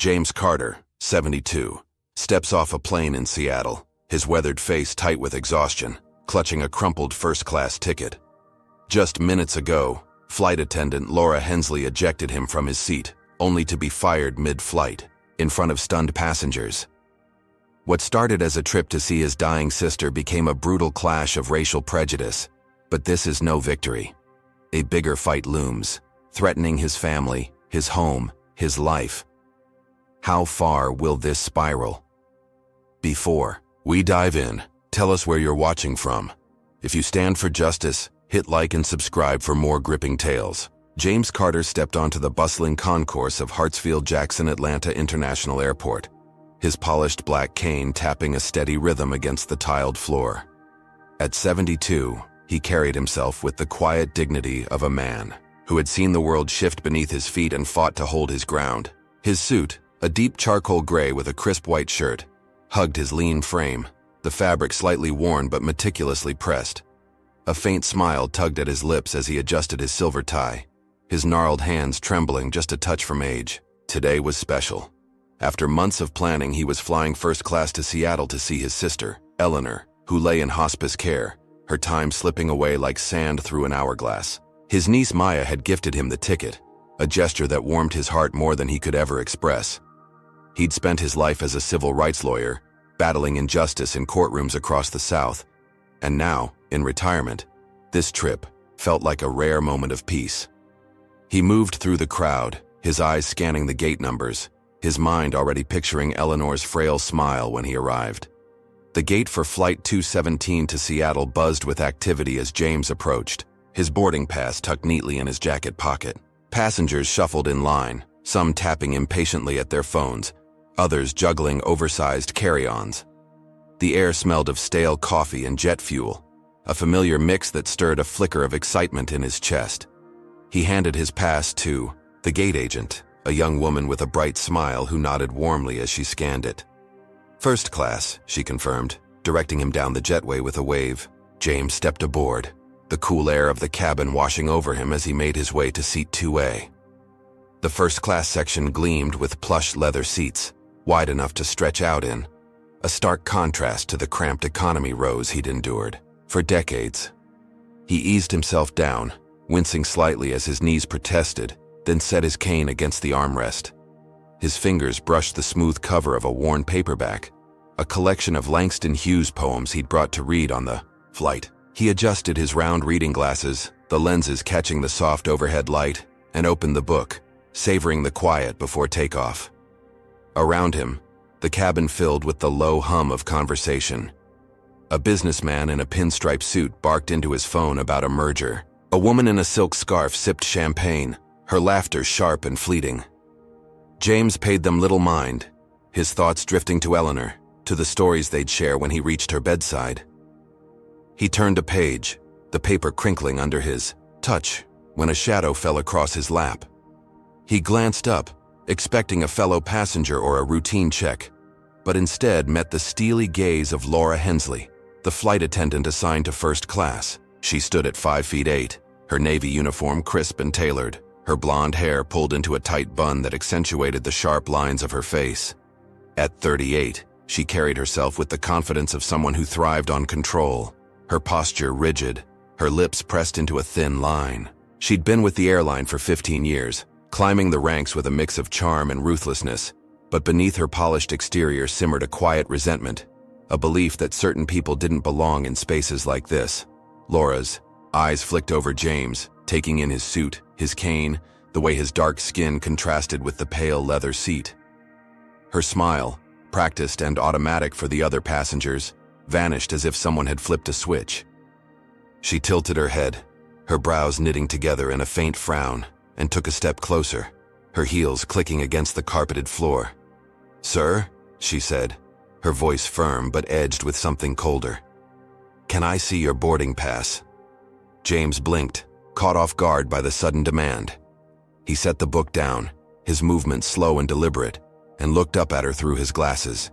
James Carter, 72, steps off a plane in Seattle, his weathered face tight with exhaustion, clutching a crumpled first-class ticket. Just minutes ago, flight attendant Laura Hensley ejected him from his seat, only to be fired mid-flight, in front of stunned passengers. What started as a trip to see his dying sister became a brutal clash of racial prejudice, but this is no victory. A bigger fight looms, threatening his family, his home, his life. How far will this spiral? Before we dive in, tell us where you're watching from. If you stand for justice, hit like and subscribe for more gripping tales. James Carter stepped onto the bustling concourse of Hartsfield-Jackson Atlanta International Airport, his polished black cane tapping a steady rhythm against the tiled floor. At 72, he carried himself with the quiet dignity of a man who had seen the world shift beneath his feet and fought to hold his ground. His suit, a deep charcoal gray with a crisp white shirt, hugged his lean frame, the fabric slightly worn but meticulously pressed. A faint smile tugged at his lips as he adjusted his silver tie, his gnarled hands trembling just a touch from age. Today was special. After months of planning, he was flying first class to Seattle to see his sister, Eleanor, who lay in hospice care, her time slipping away like sand through an hourglass. His niece Maya had gifted him the ticket, a gesture that warmed his heart more than he could ever express. He'd spent his life as a civil rights lawyer, battling injustice in courtrooms across the South, and now, in retirement, this trip felt like a rare moment of peace. He moved through the crowd, his eyes scanning the gate numbers, his mind already picturing Eleanor's frail smile when he arrived. The gate for Flight 217 to Seattle buzzed with activity as James approached, his boarding pass tucked neatly in his jacket pocket. Passengers shuffled in line, some tapping impatiently at their phones, others juggling oversized carry-ons. The air smelled of stale coffee and jet fuel, a familiar mix that stirred a flicker of excitement in his chest. He handed his pass to the gate agent, a young woman with a bright smile who nodded warmly as she scanned it. "First class," she confirmed, directing him down the jetway with a wave. James stepped aboard, the cool air of the cabin washing over him as he made his way to seat 2A. The first-class section gleamed with plush leather seats, wide enough to stretch out in, a stark contrast to the cramped economy rows he'd endured for decades. He eased himself down, wincing slightly as his knees protested, then set his cane against the armrest. His fingers brushed the smooth cover of a worn paperback, a collection of Langston Hughes poems he'd brought to read on the flight. He adjusted his round reading glasses, the lenses catching the soft overhead light, and opened the book, savoring the quiet before takeoff. Around him, the cabin filled with the low hum of conversation. A businessman in a pinstripe suit barked into his phone about a merger. A woman in a silk scarf sipped champagne, her laughter sharp and fleeting. James paid them little mind, his thoughts drifting to Eleanor, to the stories they'd share when he reached her bedside. He turned a page, the paper crinkling under his touch, when a shadow fell across his lap. He glanced up, expecting a fellow passenger or a routine check, but instead met the steely gaze of Laura Hensley, the flight attendant assigned to first class. She stood at 5'8", her navy uniform crisp and tailored, her blonde hair pulled into a tight bun that accentuated the sharp lines of her face. At 38, she carried herself with the confidence of someone who thrived on control, her posture rigid, her lips pressed into a thin line. She'd been with the airline for 15 years, climbing the ranks with a mix of charm and ruthlessness, but beneath her polished exterior simmered a quiet resentment, a belief that certain people didn't belong in spaces like this. Laura's eyes flicked over James, taking in his suit, his cane, the way his dark skin contrasted with the pale leather seat. Her smile, practiced and automatic for the other passengers, vanished as if someone had flipped a switch. She tilted her head, her brows knitting together in a faint frown, and took a step closer, her heels clicking against the carpeted floor. "Sir," she said, her voice firm but edged with something colder. "Can I see your boarding pass?" James blinked, caught off guard by the sudden demand. He set the book down, his movements slow and deliberate, and looked up at her through his glasses.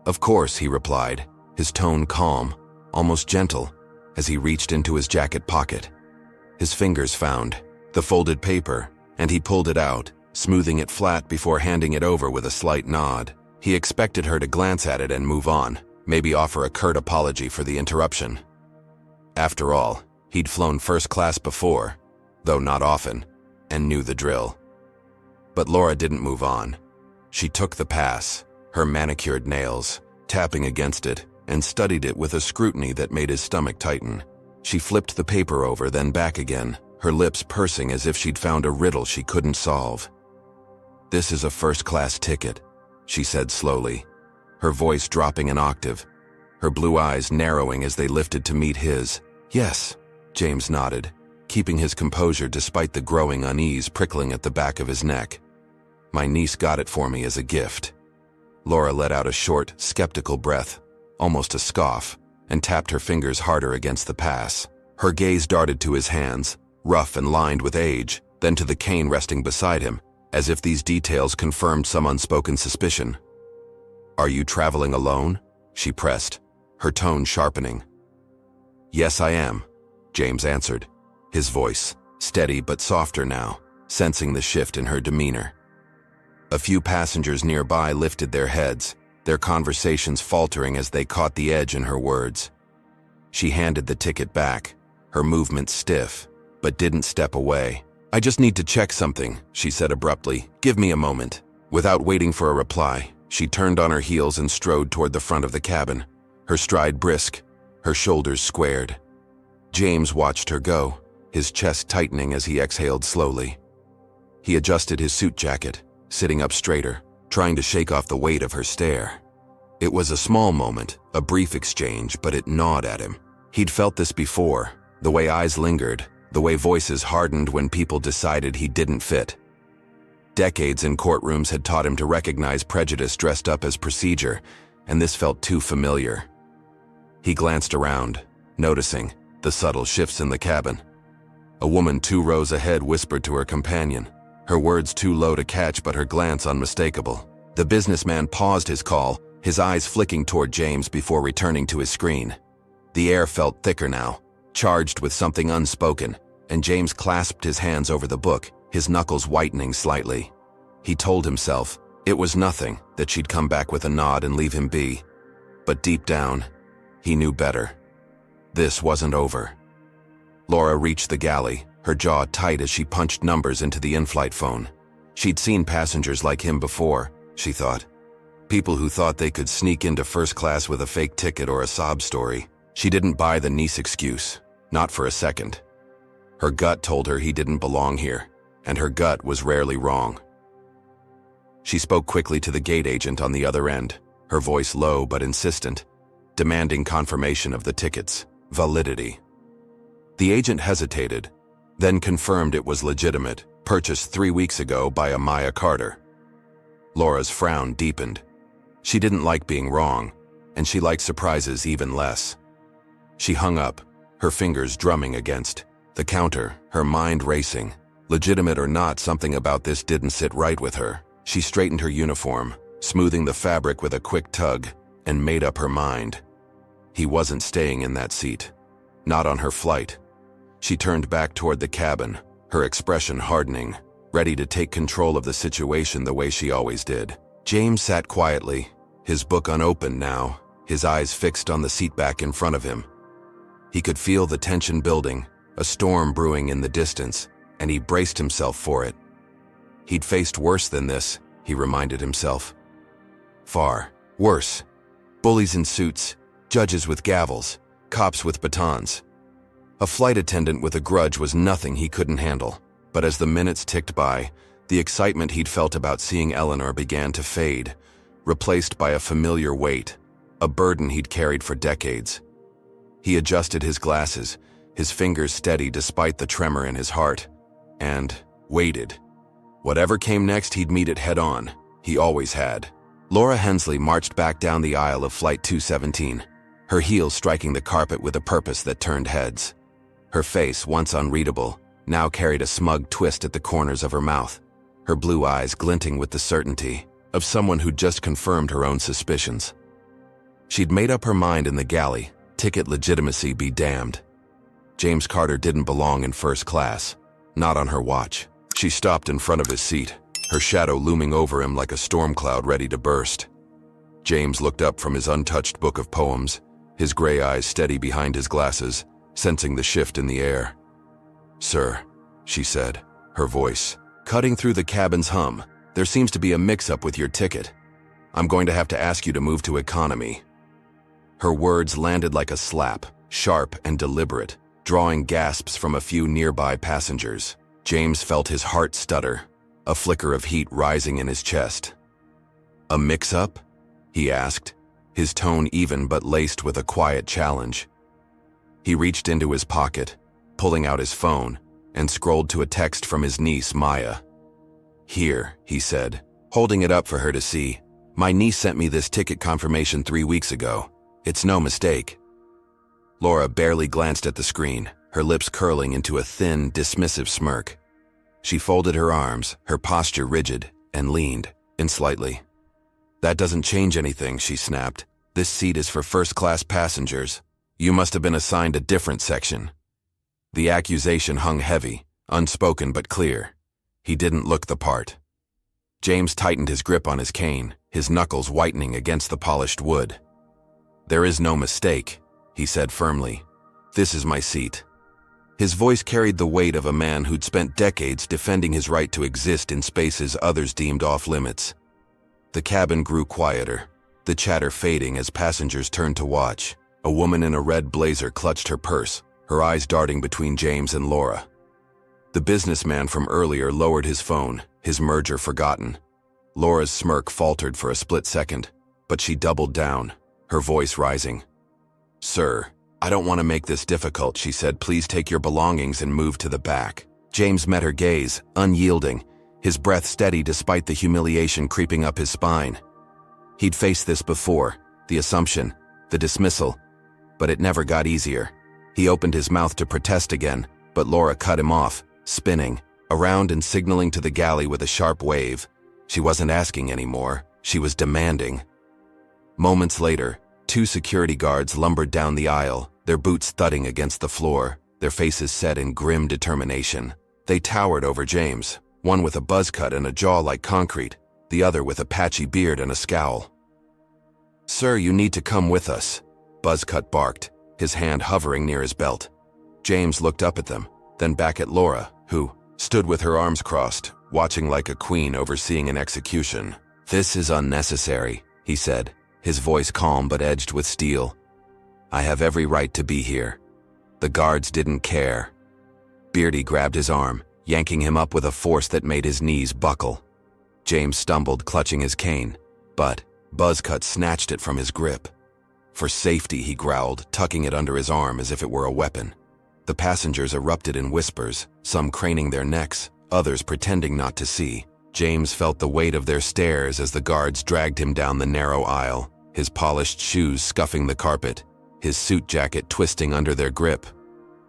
"Of course," he replied, his tone calm, almost gentle, as he reached into his jacket pocket. His fingers found the folded paper, and he pulled it out, smoothing it flat before handing it over with a slight nod. He expected her to glance at it and move on, maybe offer a curt apology for the interruption. After all, he'd flown first class before, though not often, and knew the drill. But Laura didn't move on. She took the pass, her manicured nails, tapping against it, and studied it with a scrutiny that made his stomach tighten. She flipped the paper over, then back again, her lips pursing as if she'd found a riddle she couldn't solve. "This is a first-class ticket," she said slowly, her voice dropping an octave, her blue eyes narrowing as they lifted to meet his. "Yes," James nodded, keeping his composure despite the growing unease prickling at the back of his neck. "My niece got it for me as a gift." Laura let out a short, skeptical breath, almost a scoff, and tapped her fingers harder against the pass. Her gaze darted to his hands, rough and lined with age, then to the cane resting beside him, as if these details confirmed some unspoken suspicion. "Are you traveling alone?" she pressed, her tone sharpening. "Yes, I am," James answered, his voice steady but softer now, sensing the shift in her demeanor. A few passengers nearby lifted their heads, their conversations faltering as they caught the edge in her words. She handed the ticket back, her movements stiff, but didn't step away. "I just need to check something," she said abruptly. "Give me a moment." Without waiting for a reply, she turned on her heels and strode toward the front of the cabin, her stride brisk, her shoulders squared. James watched her go, his chest tightening as he exhaled slowly. He adjusted his suit jacket, sitting up straighter, trying to shake off the weight of her stare. It was a small moment, a brief exchange, but it gnawed at him. He'd felt this before, the way eyes lingered, the way voices hardened when people decided he didn't fit. Decades in courtrooms had taught him to recognize prejudice dressed up as procedure, and this felt too familiar. He glanced around, noticing the subtle shifts in the cabin. A woman 2 rows ahead whispered to her companion, her words too low to catch but her glance unmistakable. The businessman paused his call, his eyes flicking toward James before returning to his screen. The air felt thicker now, charged with something unspoken, and James clasped his hands over the book, his knuckles whitening slightly. He told himself it was nothing, that she'd come back with a nod and leave him be. But deep down, he knew better. This wasn't over. Laura reached the galley, her jaw tight as she punched numbers into the in-flight phone. She'd seen passengers like him before, she thought. People who thought they could sneak into first class with a fake ticket or a sob story. She didn't buy the niece excuse, not for a second. Her gut told her he didn't belong here, and her gut was rarely wrong. She spoke quickly to the gate agent on the other end, her voice low but insistent, demanding confirmation of the ticket's validity. The agent hesitated, then confirmed it was legitimate, purchased 3 weeks ago by Amaya Carter. Laura's frown deepened. She didn't like being wrong, and she liked surprises even less. She hung up, her fingers drumming against the counter, her mind racing. Legitimate or not, something about this didn't sit right with her. She straightened her uniform, smoothing the fabric with a quick tug, and made up her mind. He wasn't staying in that seat. Not on her flight. She turned back toward the cabin, her expression hardening, ready to take control of the situation the way she always did. James sat quietly, his book unopened now, his eyes fixed on the seat back in front of him. He could feel the tension building, a storm brewing in the distance, and he braced himself for it. He'd faced worse than this, he reminded himself. Far worse. Bullies in suits, judges with gavels, cops with batons. A flight attendant with a grudge was nothing he couldn't handle. But as the minutes ticked by, the excitement he'd felt about seeing Eleanor began to fade, replaced by a familiar weight, a burden he'd carried for decades. He adjusted his glasses, his fingers steady despite the tremor in his heart, and waited. Whatever came next, he'd meet it head-on. He always had. Laura Hensley marched back down the aisle of Flight 217, her heels striking the carpet with a purpose that turned heads. Her face, once unreadable, now carried a smug twist at the corners of her mouth, her blue eyes glinting with the certainty of someone who'd just confirmed her own suspicions. She'd made up her mind in the galley, ticket legitimacy be damned. James Carter didn't belong in first class, not on her watch. She stopped in front of his seat, her shadow looming over him like a storm cloud ready to burst. James looked up from his untouched book of poems, his gray eyes steady behind his glasses, sensing the shift in the air. "Sir," she said, her voice cutting through the cabin's hum, "there seems to be a mix-up with your ticket. I'm going to have to ask you to move to economy." Her words landed like a slap, sharp and deliberate, drawing gasps from a few nearby passengers. James felt his heart stutter, a flicker of heat rising in his chest. "A mix-up?" he asked, his tone even but laced with a quiet challenge. He reached into his pocket, pulling out his phone, and scrolled to a text from his niece, Maya. "Here," he said, holding it up for her to see. "My niece sent me this ticket confirmation 3 weeks ago. It's no mistake." Laura barely glanced at the screen, her lips curling into a thin, dismissive smirk. She folded her arms, her posture rigid, and leaned in slightly. "That doesn't change anything," she snapped. "This seat is for first-class passengers. You must have been assigned a different section." The accusation hung heavy, unspoken but clear. He didn't look the part. James tightened his grip on his cane, his knuckles whitening against the polished wood. "There is no mistake," he said firmly. "This is my seat." His voice carried the weight of a man who'd spent decades defending his right to exist in spaces others deemed off-limits. The cabin grew quieter, the chatter fading as passengers turned to watch. A woman in a red blazer clutched her purse, her eyes darting between James and Laura. The businessman from earlier lowered his phone, his merger forgotten. Laura's smirk faltered for a split second, but she doubled down, her voice rising. "Sir, I don't want to make this difficult," she said. "Please take your belongings and move to the back." James met her gaze, unyielding, his breath steady despite the humiliation creeping up his spine. He'd faced this before, the assumption, the dismissal, but it never got easier. He opened his mouth to protest again, but Laura cut him off, spinning around and signaling to the galley with a sharp wave. She wasn't asking anymore, she was demanding. Moments later, 2 security guards lumbered down the aisle, their boots thudding against the floor, their faces set in grim determination. They towered over James, one with a buzz cut and a jaw like concrete, the other with a patchy beard and a scowl. "Sir, you need to come with us," Buzzcut barked, his hand hovering near his belt. James looked up at them, then back at Laura, who stood with her arms crossed, watching like a queen overseeing an execution. "This is unnecessary," he said, his voice calm but edged with steel. "I have every right to be here." The guards didn't care. Beardy grabbed his arm, yanking him up with a force that made his knees buckle. James stumbled, clutching his cane, but Buzzcut snatched it from his grip. "For safety," he growled, tucking it under his arm as if it were a weapon. The passengers erupted in whispers, some craning their necks, others pretending not to see. James felt the weight of their stares as the guards dragged him down the narrow aisle, his polished shoes scuffing the carpet, his suit jacket twisting under their grip.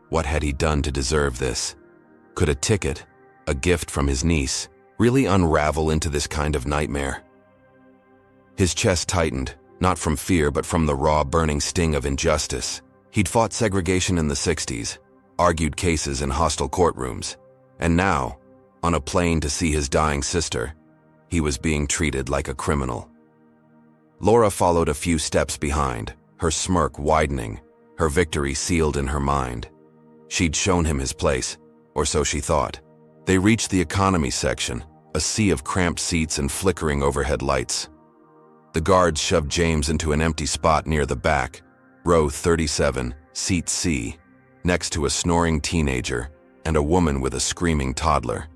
What had he done to deserve this? Could a ticket, a gift from his niece, really unravel into this kind of nightmare? His chest tightened, not from fear but from the raw, burning sting of injustice. He'd fought segregation in the 60s, argued cases in hostile courtrooms, and now, on a plane to see his dying sister, he was being treated like a criminal. Laura followed a few steps behind, her smirk widening, her victory sealed in her mind. She'd shown him his place, or so she thought. They reached the economy section, a sea of cramped seats and flickering overhead lights. The guards shoved James into an empty spot near the back, row 37, seat C, next to a snoring teenager and a woman with a screaming toddler.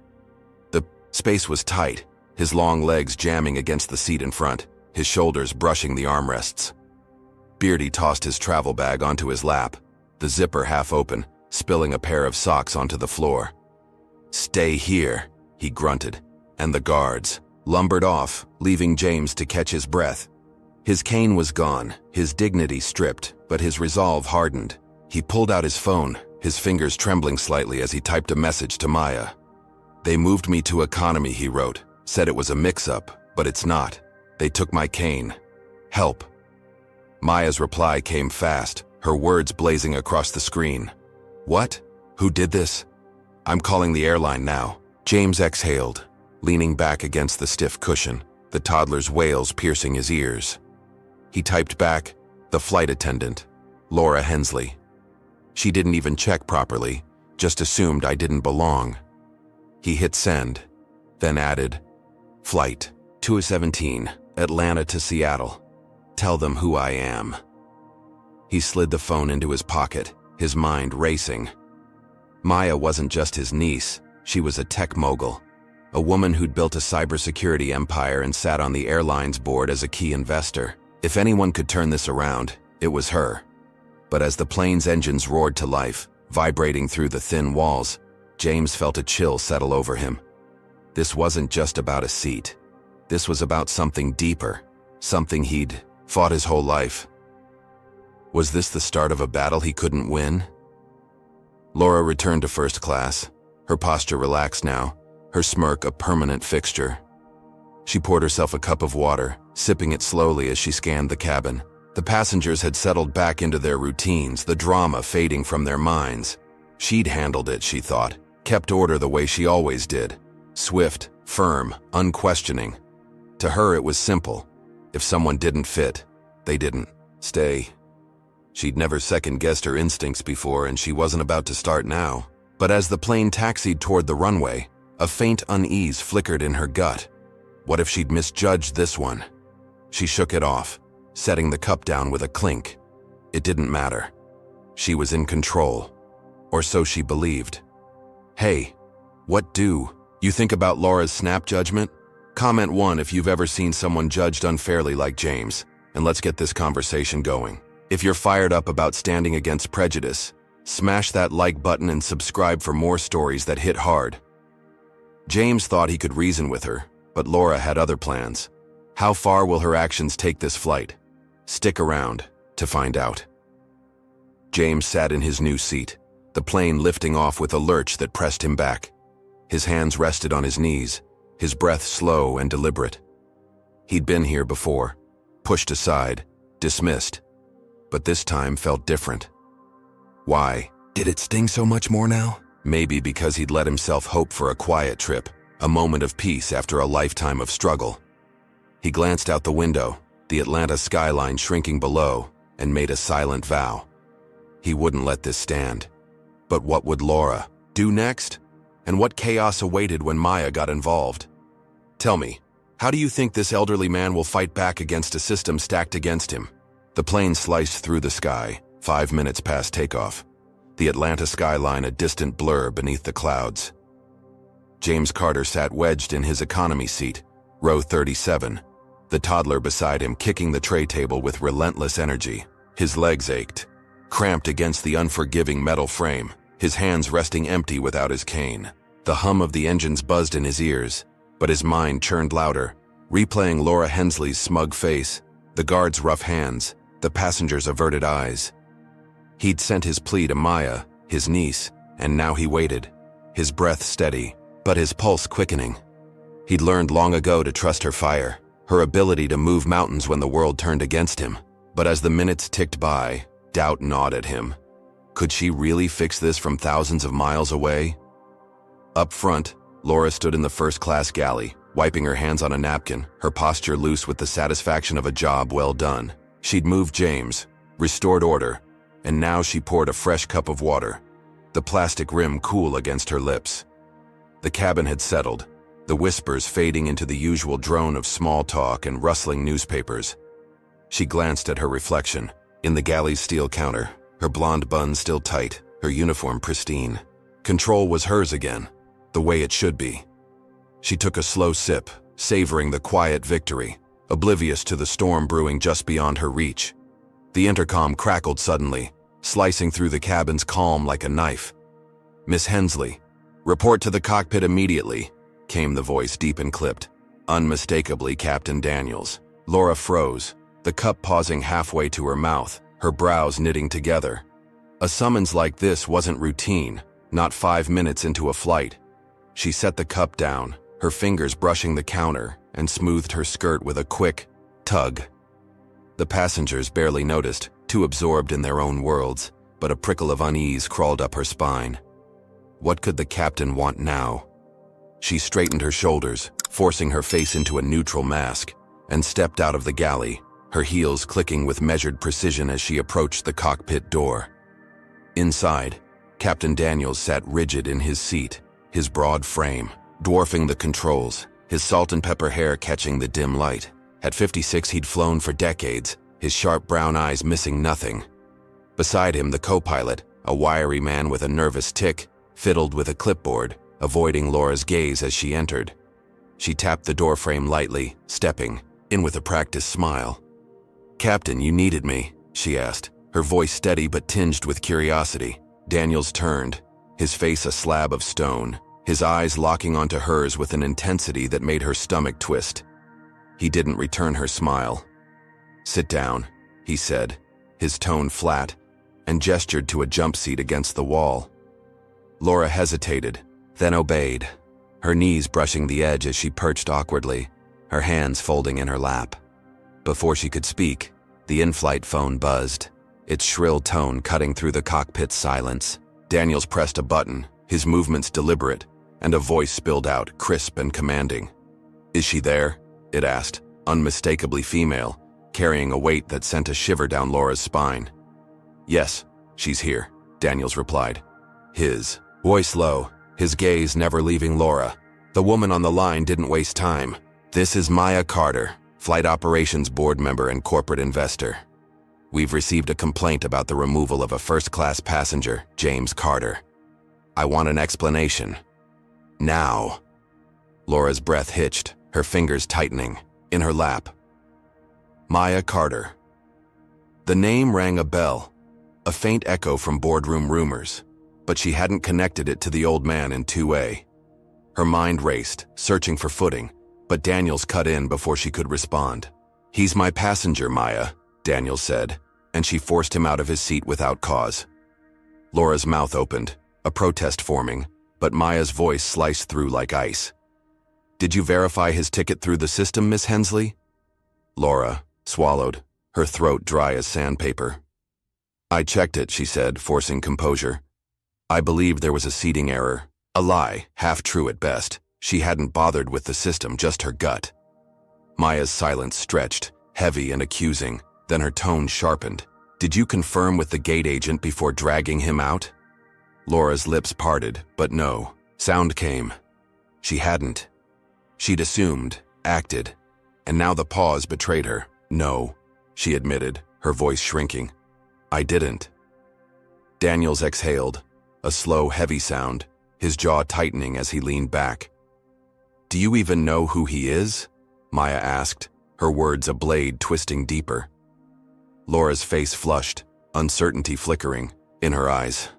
The space was tight, his long legs jamming against the seat in front, his shoulders brushing the armrests. Beardy tossed his travel bag onto his lap, the zipper half open, spilling a pair of socks onto the floor. "Stay here," he grunted, and the guards lumbered off, leaving James to catch his breath. His cane was gone, his dignity stripped, but his resolve hardened. He pulled out his phone, his fingers trembling slightly as he typed a message to Maya. "They moved me to economy," he wrote, said it was a mix-up, but it's not. "They took my cane. Help." Maya's reply came fast, her words blazing across the screen. "What? Who did this?" "I'm calling the airline now." James exhaled. leaning back against the stiff cushion, the toddler's wails piercing his ears. He typed back, "The flight attendant, Laura Hensley." She didn't even check properly, just assumed I didn't belong. He hit send, then added, "Flight 217, Atlanta to Seattle. Tell them who I am." He slid the phone into his pocket, his mind racing. Maya wasn't just his niece, she was a tech mogul, a woman who'd built a cybersecurity empire and sat on the airline's board as a key investor. If anyone could turn this around, it was her. But as the plane's engines roared to life, vibrating through the thin walls, James felt a chill settle over him. This wasn't just about a seat. This was about something deeper, something he'd fought his whole life. Was this the start of a battle he couldn't win? Laura returned to first class, her posture relaxed now, her smirk a permanent fixture. She poured herself a cup of water, sipping it slowly as she scanned the cabin. The passengers had settled back into their routines, the drama fading from their minds. She'd handled it, she thought, kept order the way she always did. Swift, firm, unquestioning. To her it was simple. If someone didn't fit, they didn't stay. She'd never second-guessed her instincts before, and she wasn't about to start now. But as the plane taxied toward the runway, a faint unease flickered in her gut. What if she'd misjudged this one? She shook it off, setting the cup down with a clink. It didn't matter. She was in control. Or so she believed. Hey, what do you think about Laura's snap judgment? Comment 1 if you've ever seen someone judged unfairly like James, and let's get this conversation going. If you're fired up about standing against prejudice, smash that like button and subscribe for more stories that hit hard. James thought he could reason with her, but Laura had other plans. How far will her actions take this flight? Stick around to find out. James sat in his new seat, the plane lifting off with a lurch that pressed him back. His hands rested on his knees, his breath slow and deliberate. He'd been here before, pushed aside, dismissed, but this time felt different. Why? Did it sting so much more now? Maybe because he'd let himself hope for a quiet trip, a moment of peace after a lifetime of struggle. He glanced out the window, the Atlanta skyline shrinking below, and made a silent vow. He wouldn't let this stand. But what would Laura do next? And what chaos awaited when Maya got involved? Tell me, how do you think this elderly man will fight back against a system stacked against him? The plane sliced through the sky, 5 minutes past takeoff. The Atlanta skyline a distant blur beneath the clouds. James Carter sat wedged in his economy seat, row 37, the toddler beside him kicking the tray table with relentless energy. His legs ached, cramped against the unforgiving metal frame, his hands resting empty without his cane. The hum of the engines buzzed in his ears, but his mind churned louder, replaying Laura Hensley's smug face, the guard's rough hands, the passengers' averted eyes. He'd sent his plea to Maya, his niece, and now he waited, his breath steady, but his pulse quickening. He'd learned long ago to trust her fire, her ability to move mountains when the world turned against him. But as the minutes ticked by, doubt gnawed at him. Could she really fix this from thousands of miles away? Up front, Laura stood in the first-class galley, wiping her hands on a napkin, her posture loose with the satisfaction of a job well done. She'd moved James, restored order, and now she poured a fresh cup of water, the plastic rim cool against her lips. The cabin had settled, the whispers fading into the usual drone of small talk and rustling newspapers. She glanced at her reflection, in the galley's steel counter, her blonde bun still tight, her uniform pristine. Control was hers again, the way it should be. She took a slow sip, savoring the quiet victory, oblivious to the storm brewing just beyond her reach. The intercom crackled suddenly, slicing through the cabin's calm like a knife. "Miss Hensley, report to the cockpit immediately," came the voice deep and clipped. Unmistakably Captain Daniels. Laura froze, the cup pausing halfway to her mouth, her brows knitting together. A summons like this wasn't routine, not 5 minutes into a flight. She set the cup down, her fingers brushing the counter, and smoothed her skirt with a quick tug. The passengers barely noticed, too absorbed in their own worlds, but a prickle of unease crawled up her spine. What could the captain want now? She straightened her shoulders, forcing her face into a neutral mask, and stepped out of the galley, her heels clicking with measured precision as she approached the cockpit door. Inside, Captain Daniels sat rigid in his seat, his broad frame dwarfing the controls, his salt and pepper hair catching the dim light. At 56, he'd flown for decades, his sharp brown eyes missing nothing. Beside him, the co-pilot, a wiry man with a nervous tic, fiddled with a clipboard, avoiding Laura's gaze as she entered. She tapped the doorframe lightly, stepping in with a practiced smile. "Captain, you needed me?" she asked, her voice steady but tinged with curiosity. Daniels turned, his face a slab of stone, his eyes locking onto hers with an intensity that made her stomach twist. He didn't return her smile. "Sit down," he said, his tone flat, and gestured to a jump seat against the wall. Laura hesitated, then obeyed, her knees brushing the edge as she perched awkwardly, her hands folding in her lap. Before she could speak, the in-flight phone buzzed, its shrill tone cutting through the cockpit's silence. Daniels pressed a button, his movements deliberate, and a voice spilled out, crisp and commanding. "Is she there?" it asked, unmistakably female, carrying a weight that sent a shiver down Laura's spine. "Yes, she's here," Daniels replied, his voice low, his gaze never leaving Laura. The woman on the line didn't waste time. "This is Maya Carter, Flight Operations Board member and corporate investor. We've received a complaint about the removal of a first-class passenger, James Carter. I want an explanation. Now." Laura's breath hitched, her fingers tightening, in her lap. Maya Carter. The name rang a bell, a faint echo from boardroom rumors, but she hadn't connected it to the old man in 2A. Her mind raced, searching for footing, but Daniels cut in before she could respond. "He's my passenger, Maya," Daniels said, and she forced him out of his seat without cause. Laura's mouth opened, a protest forming, but Maya's voice sliced through like ice. "Did you verify his ticket through the system, Miss Hensley?" Laura swallowed, her throat dry as sandpaper. "I checked it," she said, forcing composure. "I believed there was a seating error. A lie, half true at best. She hadn't bothered with the system, just her gut." Maya's silence stretched, heavy and accusing, then her tone sharpened. "Did you confirm with the gate agent before dragging him out?" Laura's lips parted, but no sound came. She hadn't. She'd assumed, acted, and now the pause betrayed her. "No," she admitted, her voice shrinking. "I didn't." Daniels exhaled, a slow, heavy sound, his jaw tightening as he leaned back. "Do you even know who he is?" Maya asked, her words a blade twisting deeper. Laura's face flushed, uncertainty flickering in her eyes.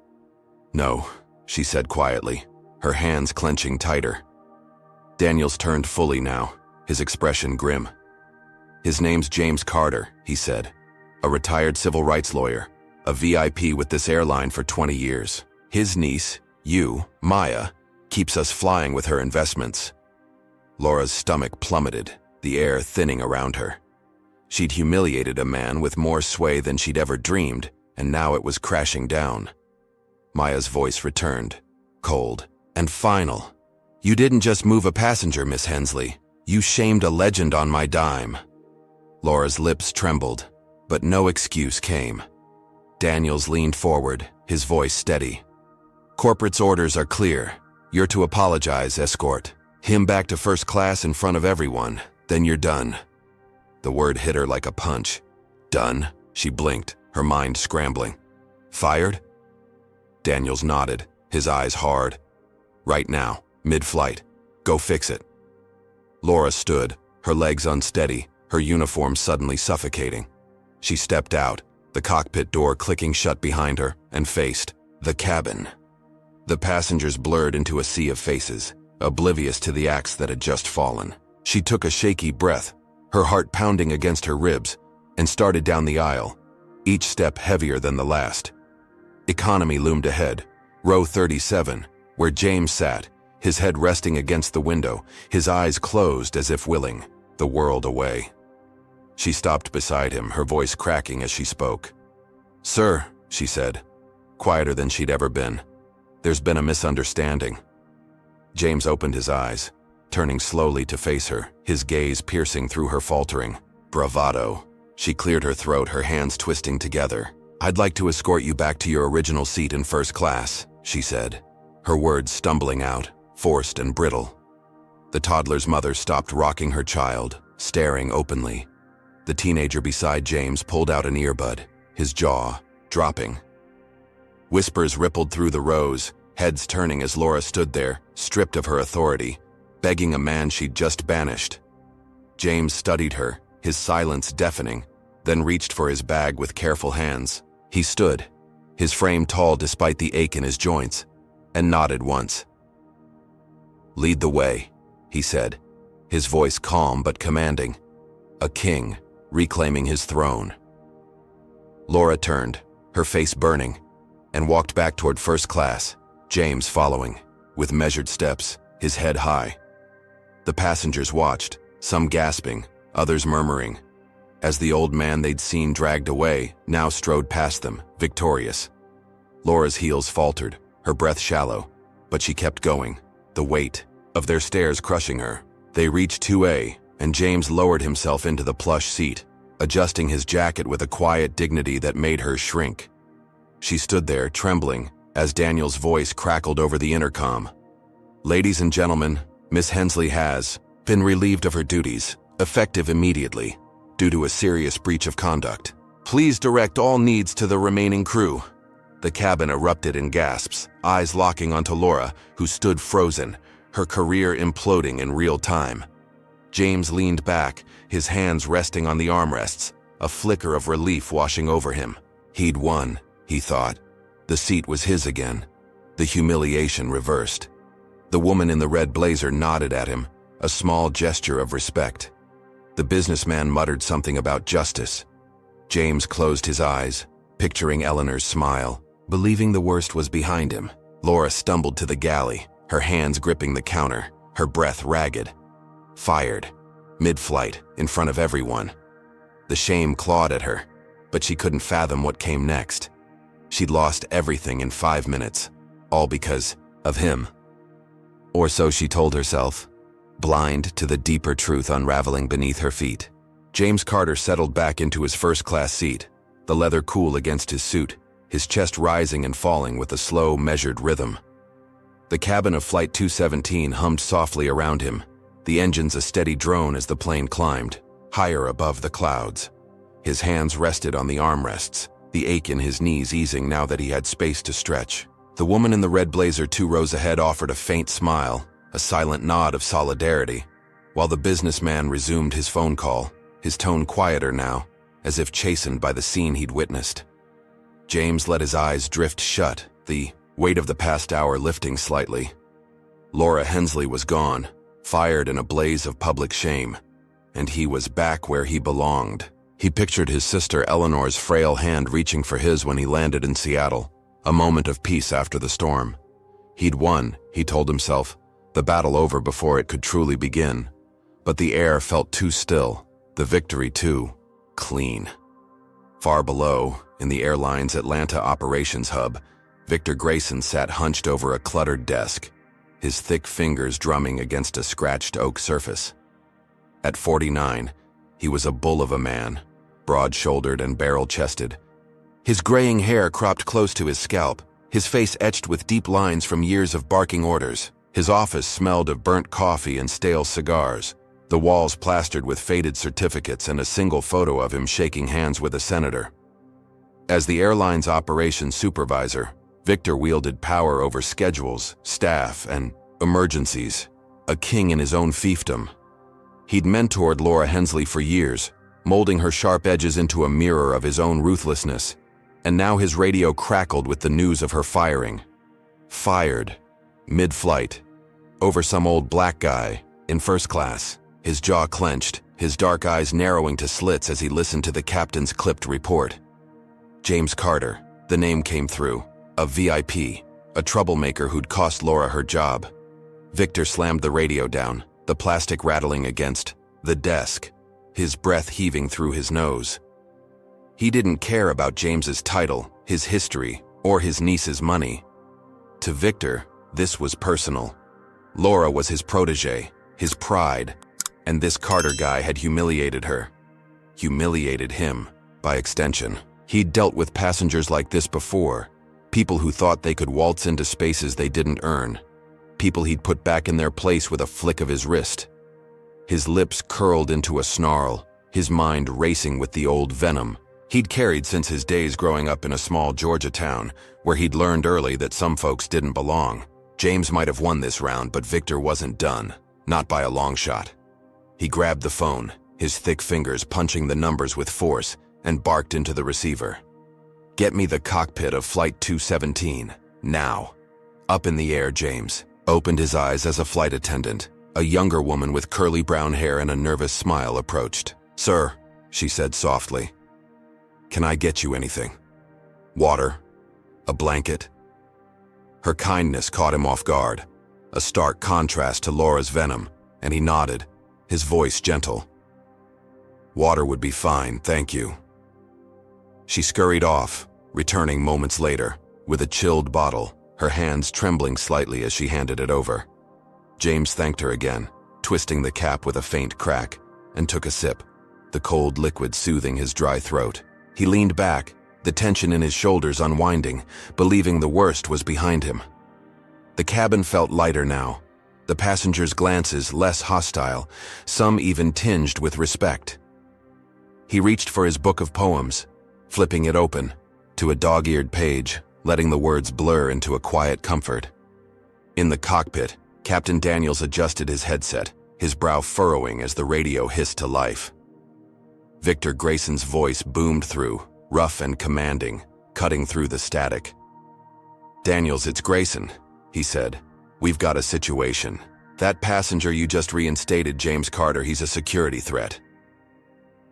"No," she said quietly, her hands clenching tighter. Daniels turned fully now, his expression grim. "His name's James Carter," he said, "a retired civil rights lawyer, a VIP with this airline for 20 years. His niece, you, Maya, keeps us flying with her investments." Laura's stomach plummeted, the air thinning around her. She'd humiliated a man with more sway than she'd ever dreamed, and now it was crashing down. Maya's voice returned, cold and final. "You didn't just move a passenger, Miss Hensley. You shamed a legend on my dime." Laura's lips trembled, but no excuse came. Daniels leaned forward, his voice steady. "Corporate's orders are clear. You're to apologize, escort him back to first class in front of everyone, then you're done." The word hit her like a punch. "Done?" She blinked, her mind scrambling. "Fired?" Daniels nodded, his eyes hard. "Right now, mid-flight. Go fix it." Laura stood, her legs unsteady, her uniform suddenly suffocating. She stepped out, the cockpit door clicking shut behind her, and faced the cabin. The passengers blurred into a sea of faces, oblivious to the axe that had just fallen. She took a shaky breath, her heart pounding against her ribs, and started down the aisle, each step heavier than the last. Economy loomed ahead, row 37, where James sat, his head resting against the window, his eyes closed as if willing the world away. She stopped beside him, her voice cracking as she spoke. "Sir," she said, quieter than she'd ever been, "there's been a misunderstanding." James opened his eyes, turning slowly to face her, his gaze piercing through her faltering. Bravado. She cleared her throat, her hands twisting together. "I'd like to escort you back to your original seat in first class," she said, her words stumbling out, forced and brittle. The toddler's mother stopped rocking her child, staring openly. The teenager beside James pulled out an earbud, his jaw dropping. Whispers rippled through the rows, heads turning as Laura stood there, stripped of her authority, begging a man she'd just banished. James studied her, his silence deafening, then reached for his bag with careful hands. He stood, his frame tall despite the ache in his joints, and nodded once. "Lead the way," he said, his voice calm but commanding. A king, reclaiming his throne. Laura turned, her face burning, and walked back toward first class, James following, with measured steps, his head high. The passengers watched, some gasping, others murmuring, as the old man they'd seen dragged away now strode past them, victorious. Laura's heels faltered, her breath shallow, but she kept going, the weight of their stares crushing her. They reached 2A, and James lowered himself into the plush seat, adjusting his jacket with a quiet dignity that made her shrink. She stood there, trembling, as Daniel's voice crackled over the intercom. "Ladies and gentlemen, Miss Hensley has been relieved of her duties, effective immediately, due to a serious breach of conduct. Please direct all needs to the remaining crew." The cabin erupted in gasps, eyes locking onto Laura, who stood frozen, her career imploding in real time. James leaned back, his hands resting on the armrests, a flicker of relief washing over him. He'd won, he thought. The seat was his again. The humiliation reversed. The woman in the red blazer nodded at him, a small gesture of respect. The businessman muttered something about justice. James closed his eyes, picturing Eleanor's smile, believing the worst was behind him. Laura stumbled to the galley, her hands gripping the counter, her breath ragged. Fired, mid-flight, in front of everyone. The shame clawed at her, but she couldn't fathom what came next. She'd lost everything in 5 minutes, all because of him. Or so she told herself, blind to the deeper truth unraveling beneath her feet. James Carter settled back into his first-class seat, the leather cool against his suit, his chest rising and falling with a slow, measured rhythm. The cabin of Flight 217 hummed softly around him, the engines a steady drone as the plane climbed, higher above the clouds. His hands rested on the armrests, the ache in his knees easing now that he had space to stretch. The woman in the red blazer 2 rows ahead offered a faint smile, a silent nod of solidarity, while the businessman resumed his phone call, his tone quieter now, as if chastened by the scene he'd witnessed. James let his eyes drift shut, the weight of the past hour lifting slightly. Laura Hensley was gone, fired in a blaze of public shame, and he was back where he belonged. He pictured his sister Eleanor's frail hand reaching for his when he landed in Seattle, a moment of peace after the storm. He'd won, he told himself, the battle over before it could truly begin. But the air felt too still, the victory too clean. Far below, in the airline's Atlanta operations hub, Victor Grayson sat hunched over a cluttered desk, his thick fingers drumming against a scratched oak surface. At 49, he was a bull of a man, broad-shouldered and barrel-chested. His graying hair cropped close to his scalp, his face etched with deep lines from years of barking orders. His office smelled of burnt coffee and stale cigars, the walls plastered with faded certificates and a single photo of him shaking hands with a senator. As the airline's operations supervisor, Victor wielded power over schedules, staff, and emergencies, a king in his own fiefdom. He'd mentored Laura Hensley for years, molding her sharp edges into a mirror of his own ruthlessness, and now his radio crackled with the news of her firing. Fired, mid-flight, over some old black guy, in first class. His jaw clenched, his dark eyes narrowing to slits as he listened to the captain's clipped report. James Carter, the name came through, a VIP, a troublemaker who'd cost Laura her job. Victor slammed the radio down, the plastic rattling against the desk, his breath heaving through his nose. He didn't care about James's title, his history, or his niece's money. To Victor, this was personal. Laura was his protege, his pride, and this Carter guy had humiliated her. Humiliated him, by extension. He'd dealt with passengers like this before, people who thought they could waltz into spaces they didn't earn, people he'd put back in their place with a flick of his wrist. His lips curled into a snarl, his mind racing with the old venom he'd carried since his days growing up in a small Georgia town, where he'd learned early that some folks didn't belong. James might have won this round, but Victor wasn't done, not by a long shot. He grabbed the phone, his thick fingers punching the numbers with force, and barked into the receiver. "Get me the cockpit of Flight 217, now." Up in the air, James opened his eyes as a flight attendant, a younger woman with curly brown hair and a nervous smile, approached. "Sir," she said softly, "can I get you anything? Water? A blanket?" Her kindness caught him off guard, a stark contrast to Laura's venom, and he nodded, his voice gentle. "Water would be fine, thank you." She scurried off, returning moments later, with a chilled bottle, her hands trembling slightly as she handed it over. James thanked her again, twisting the cap with a faint crack, and took a sip, the cold liquid soothing his dry throat. He leaned back, the tension in his shoulders unwinding, believing the worst was behind him. The cabin felt lighter now, the passengers' glances less hostile, some even tinged with respect. He reached for his book of poems, flipping it open, to a dog-eared page, letting the words blur into a quiet comfort. In the cockpit, Captain Daniels adjusted his headset, his brow furrowing as the radio hissed to life. Victor Grayson's voice boomed through, rough and commanding, cutting through the static. "Daniels, it's Grayson," he said. "We've got a situation. That passenger you just reinstated, James Carter, he's a security threat."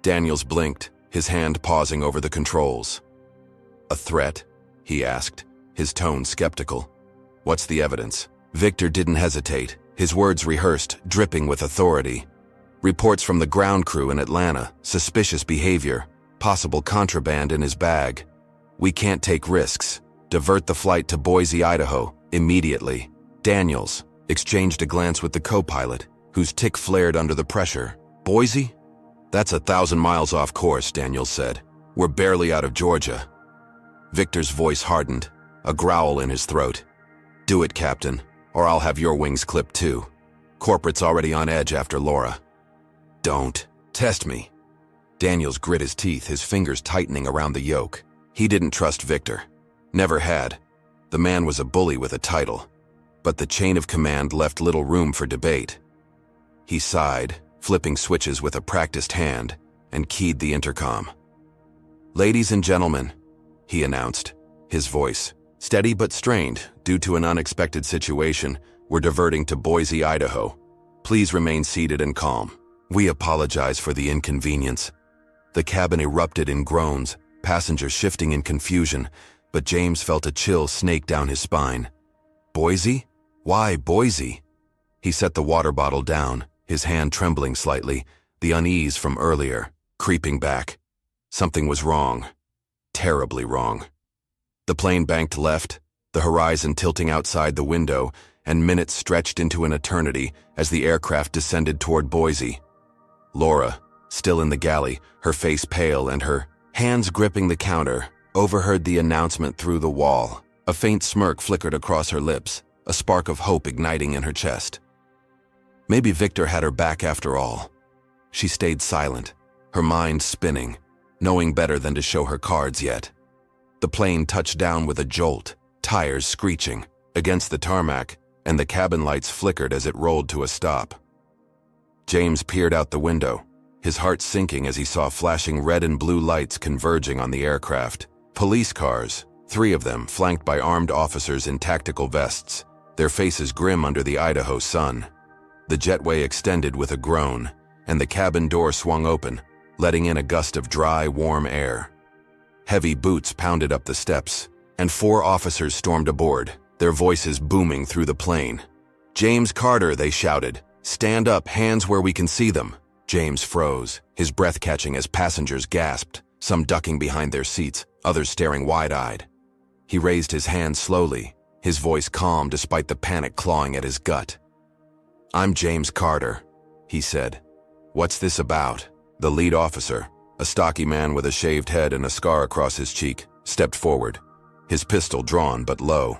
Daniels blinked, his hand pausing over the controls. "A threat?" he asked, his tone skeptical. "What's the evidence?" Victor didn't hesitate, his words rehearsed, dripping with authority. "Reports from the ground crew in Atlanta, suspicious behavior, possible contraband in his bag. We can't take risks. Divert the flight to Boise, Idaho, immediately." Daniels exchanged a glance with the co-pilot, whose tick flared under the pressure. "Boise? That's 1,000 miles off course," Daniels said. "We're barely out of Georgia." Victor's voice hardened, a growl in his throat. "Do it, Captain, or I'll have your wings clipped too. Corporate's already on edge after Laura." "Don't test me." Daniels grit his teeth, his fingers tightening around the yoke. He didn't trust Victor. Never had. The man was a bully with a title. But the chain of command left little room for debate. He sighed, flipping switches with a practiced hand, and keyed the intercom. "Ladies and gentlemen," he announced, his voice steady but strained due to an unexpected situation, "we're diverting to Boise, Idaho. Please remain seated and calm. We apologize for the inconvenience." The cabin erupted in groans, passengers shifting in confusion, but James felt a chill snake down his spine. "Boise? Why Boise?" He set the water bottle down, his hand trembling slightly, the unease from earlier, creeping back. Something was wrong. Terribly wrong. The plane banked left, the horizon tilting outside the window, and minutes stretched into an eternity as the aircraft descended toward Boise. Laura, still in the galley, her face pale and her hands gripping the counter, overheard the announcement through the wall. A faint smirk flickered across her lips, a spark of hope igniting in her chest. Maybe Victor had her back after all. She stayed silent, her mind spinning, knowing better than to show her cards yet. The plane touched down with a jolt, tires screeching, against the tarmac, and the cabin lights flickered as it rolled to a stop. James peered out the window, his heart sinking as he saw flashing red and blue lights converging on the aircraft. Police cars, 3 of them flanked by armed officers in tactical vests, their faces grim under the Idaho sun. The jetway extended with a groan, and the cabin door swung open, letting in a gust of dry, warm air. Heavy boots pounded up the steps, and 4 officers stormed aboard, their voices booming through the plane. "James Carter," they shouted. "Stand up, hands where we can see them." James froze, his breath catching as passengers gasped, some ducking behind their seats, others staring wide-eyed. He raised his hand slowly, his voice calm despite the panic clawing at his gut. "I'm James Carter," he said. "What's this about?" The lead officer, a stocky man with a shaved head and a scar across his cheek, stepped forward, his pistol drawn but low.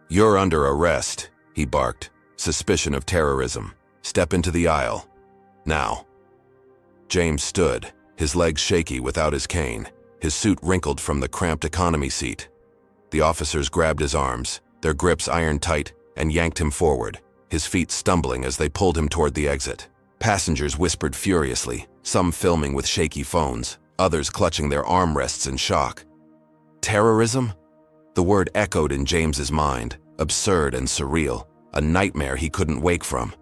"You're under arrest," he barked. "Suspicion of terrorism. Step into the aisle. Now." James stood, his legs shaky without his cane, his suit wrinkled from the cramped economy seat. The officers grabbed his arms, their grips iron tight, and yanked him forward, his feet stumbling as they pulled him toward the exit. Passengers whispered furiously, some filming with shaky phones, others clutching their armrests in shock. Terrorism? The word echoed in James's mind, absurd and surreal, a nightmare he couldn't wake from.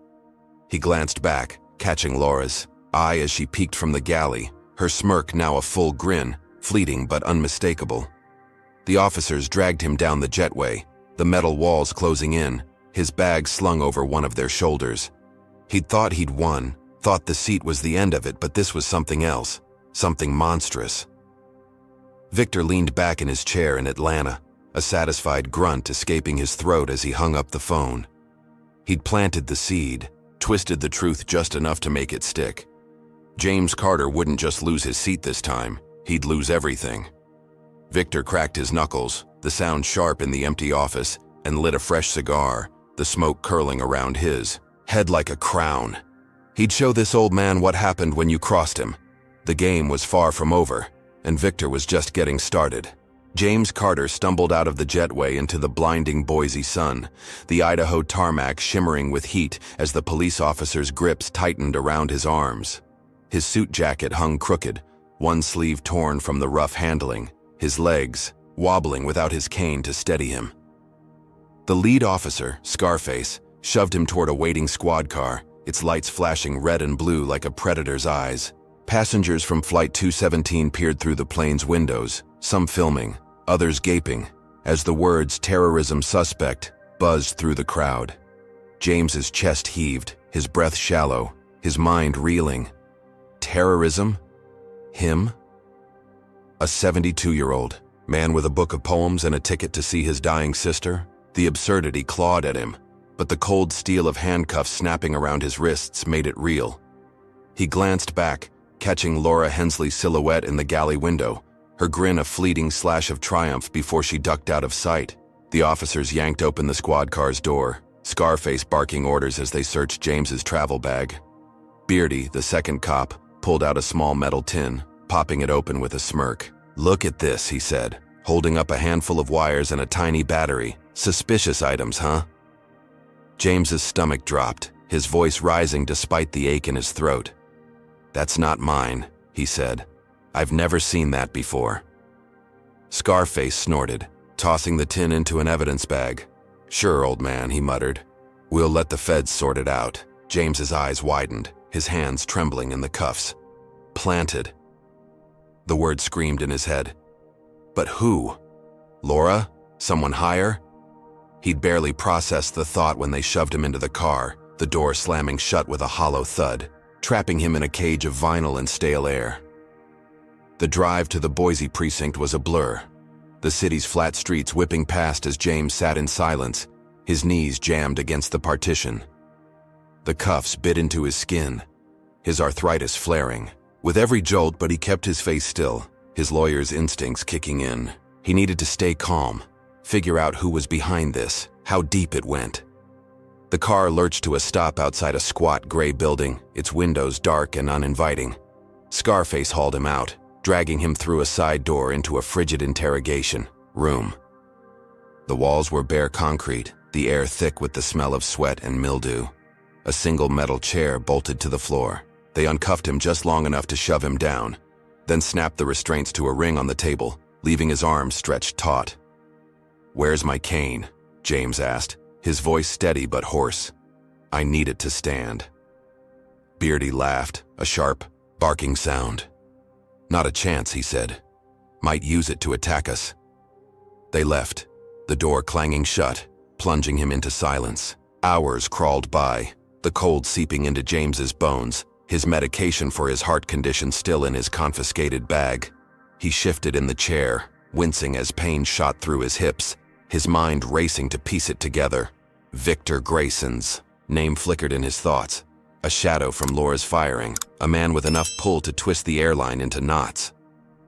He glanced back, catching Laura's eye as she peeked from the galley, her smirk now a full grin, fleeting but unmistakable. The officers dragged him down the jetway, the metal walls closing in, his bag slung over one of their shoulders. He'd thought he'd won, thought the seat was the end of it, but this was something else, something monstrous. Victor leaned back in his chair in Atlanta, a satisfied grunt escaping his throat as he hung up the phone. He'd planted the seed, twisted the truth just enough to make it stick. James Carter wouldn't just lose his seat this time, he'd lose everything. Victor cracked his knuckles, the sound sharp in the empty office, and lit a fresh cigar, the smoke curling around his head like a crown. He'd show this old man what happened when you crossed him. The game was far from over, and Victor was just getting started. James Carter stumbled out of the jetway into the blinding Boise sun, the Idaho tarmac shimmering with heat as the police officer's grips tightened around his arms. His suit jacket hung crooked, one sleeve torn from the rough handling, his legs wobbling without his cane to steady him. The lead officer, Scarface, shoved him toward a waiting squad car, its lights flashing red and blue like a predator's eyes. Passengers from Flight 217 peered through the plane's windows, some filming, others gaping, as the words "terrorism suspect" buzzed through the crowd. James's chest heaved, his breath shallow, his mind reeling. Terrorism? Him? A 72-year-old, man with a book of poems and a ticket to see his dying sister? The absurdity clawed at him, but the cold steel of handcuffs snapping around his wrists made it real. He glanced back, catching Laura Hensley's silhouette in the galley window, her grin a fleeting slash of triumph before she ducked out of sight. The officers yanked open the squad car's door, Scarface barking orders as they searched James's travel bag. Beardy, the second cop, pulled out a small metal tin, popping it open with a smirk. "Look at this," he said, holding up a handful of wires and a tiny battery. "Suspicious items, huh?" James's stomach dropped, his voice rising despite the ache in his throat. "That's not mine," he said. "I've never seen that before." Scarface snorted, tossing the tin into an evidence bag. "Sure, old man," he muttered. "We'll let the feds sort it out." James's eyes widened, his hands trembling in the cuffs. "Planted." The word screamed in his head. But who? Laura? Someone higher? He'd barely processed the thought when they shoved him into the car, the door slamming shut with a hollow thud, trapping him in a cage of vinyl and stale air. The drive to the Boise precinct was a blur, the city's flat streets whipping past as James sat in silence, his knees jammed against the partition. The cuffs bit into his skin, his arthritis flaring. With every jolt, but he kept his face still, his lawyer's instincts kicking in. He needed to stay calm, figure out who was behind this, how deep it went. The car lurched to a stop outside a squat gray building, its windows dark and uninviting. Scarface hauled him out, dragging him through a side door into a frigid interrogation room. The walls were bare concrete, the air thick with the smell of sweat and mildew. A single metal chair bolted to the floor. They uncuffed him just long enough to shove him down, then snapped the restraints to a ring on the table, leaving his arms stretched taut. "Where's my cane?" James asked, his voice steady but hoarse. "I need it to stand." Beardy laughed, a sharp, barking sound. "Not a chance," he said. "Might use it to attack us." They left, the door clanging shut, plunging him into silence. Hours crawled by, the cold seeping into James's bones, his medication for his heart condition still in his confiscated bag. He shifted in the chair, wincing as pain shot through his hips, his mind racing to piece it together. Victor Grayson's Name flickered in his thoughts. A shadow from Laura's firing, a man with enough pull to twist the airline into knots.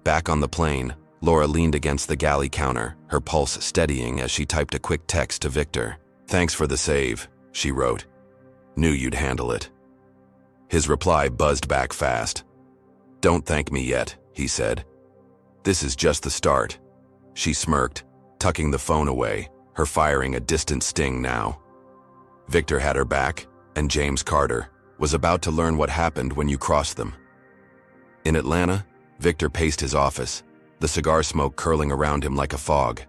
Back on the plane, Laura leaned against the galley counter, her pulse steadying as she typed a quick text to Victor. "Thanks for the save," she wrote. "Knew you'd handle it." His reply buzzed back fast. "Don't thank me yet," he said. "This is just the start." She smirked, tucking the phone away, her firing a distant sting now. Victor had her back, and James Carter was about to learn what happened when you crossed them. In Atlanta, Victor paced his office, the cigar smoke curling around him like a fog.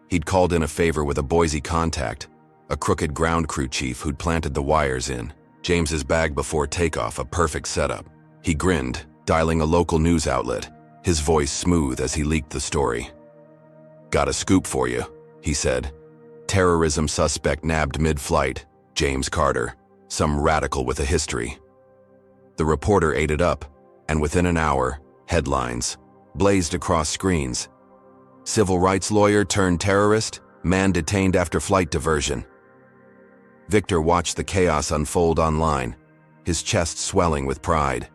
He'd called in a favor with a Boise contact, a crooked ground crew chief who'd planted the wires in James's bag before takeoff, a perfect setup. He grinned, dialing a local news outlet, his voice smooth as he leaked the story. "Got a scoop for you," he said. "Terrorism suspect nabbed mid-flight, James Carter, some radical with a history." The reporter ate it up, and within an hour, headlines blazed across screens. "Civil rights lawyer turned terrorist, man detained after flight diversion." Victor watched the chaos unfold online, his chest swelling with pride.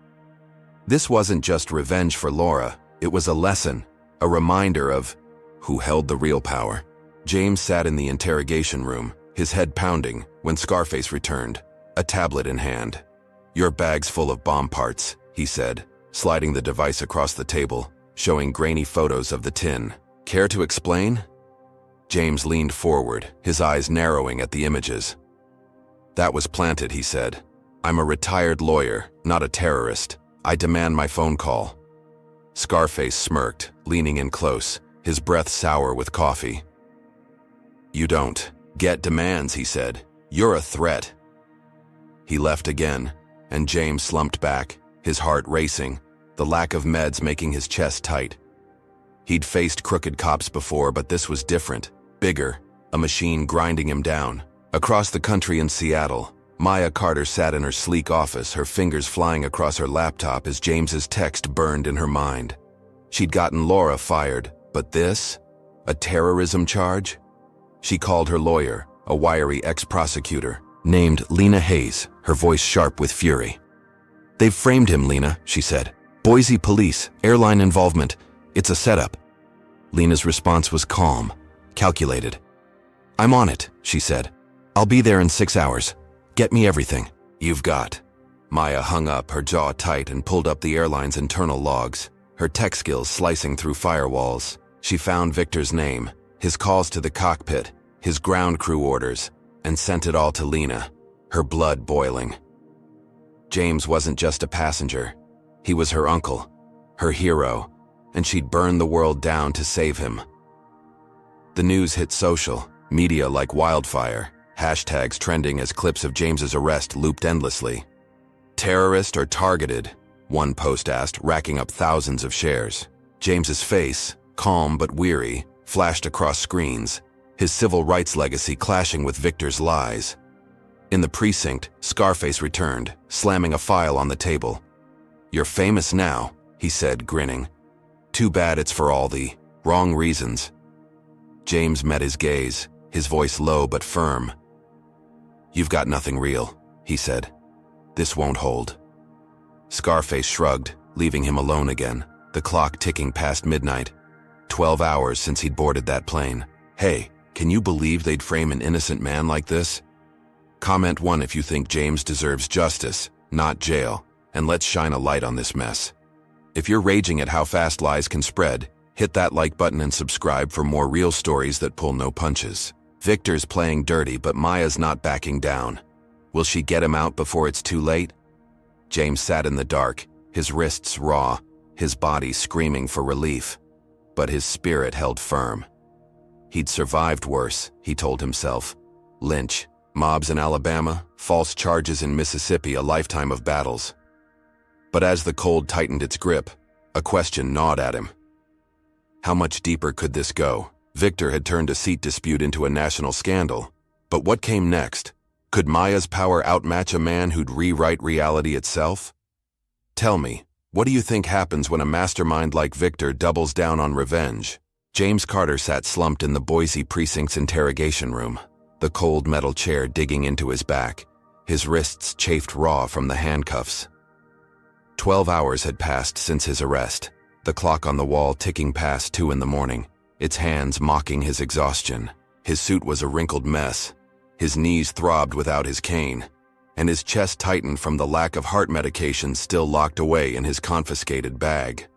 This wasn't just revenge for Laura, it was a lesson, a reminder of who held the real power. James sat in the interrogation room, his head pounding, when Scarface returned, a tablet in hand. "Your bag's full of bomb parts," he said, sliding the device across the table, showing grainy photos of the tin. "Care to explain?" James leaned forward, his eyes narrowing at the images. "That was planted," he said. "I'm a retired lawyer, not a terrorist. I demand my phone call." Scarface smirked, leaning in close, his breath sour with coffee. "You don't get demands," he said. "You're a threat." He left again, and James slumped back, his heart racing, the lack of meds making his chest tight. He'd faced crooked cops before, but this was different, bigger, a machine grinding him down. Across the country in Seattle, Maya Carter sat in her sleek office, her fingers flying across her laptop as James's text burned in her mind. She'd gotten Laura fired, but this? A terrorism charge? She called her lawyer, a wiry ex-prosecutor, named Lena Hayes, her voice sharp with fury. "They've framed him, Lena," she said. "Boise police, airline involvement. It's a setup." Lena's response was calm, calculated. "I'm on it," she said. "I'll be there in 6 hours. Get me everything you've got." Maya hung up, her jaw tight, and pulled up the airline's internal logs, her tech skills slicing through firewalls. She found Victor's name, his calls to the cockpit, his ground crew orders, and sent it all to Lena, her blood boiling. James wasn't just a passenger. He was her uncle, her hero, and she'd burn the world down to save him. The news hit social media like wildfire, hashtags trending as clips of James's arrest looped endlessly. "Terrorist or targeted?" one post asked, racking up thousands of shares. James's face, calm but weary, flashed across screens, his civil rights legacy clashing with Victor's lies. In the precinct, Scarface returned, slamming a file on the table. "You're famous now," he said, grinning. "Too bad it's for all the wrong reasons." James met his gaze, his voice low but firm. "You've got nothing real," he said. "This won't hold." Scarface shrugged, leaving him alone again, the clock ticking past midnight. 12 hours since he'd boarded that plane. "Hey, can you believe they'd frame an innocent man like this?" Comment 1 if you think James deserves justice, not jail, and let's shine a light on this mess. If you're raging at how fast lies can spread, hit that like button and subscribe for more real stories that pull no punches. Victor's playing dirty, but Maya's not backing down. Will she get him out before it's too late? James sat in the dark, his wrists raw, his body screaming for relief. But his spirit held firm. He'd survived worse, he told himself. Lynch, mobs in Alabama, false charges in Mississippi, a lifetime of battles. But as the cold tightened its grip, a question gnawed at him. How much deeper could this go? Victor had turned a seat dispute into a national scandal. But what came next? Could Maya's power outmatch a man who'd rewrite reality itself? Tell me, what do you think happens when a mastermind like Victor doubles down on revenge? James Carter sat slumped in the Boise precinct's interrogation room, the cold metal chair digging into his back, His wrists chafed raw from the handcuffs. 12 hours had passed since his arrest, the clock on the wall ticking past 2 in the morning, its hands mocking his exhaustion. His suit was a wrinkled mess. His knees throbbed without his cane, and his chest tightened from the lack of heart medication still locked away in his confiscated bag.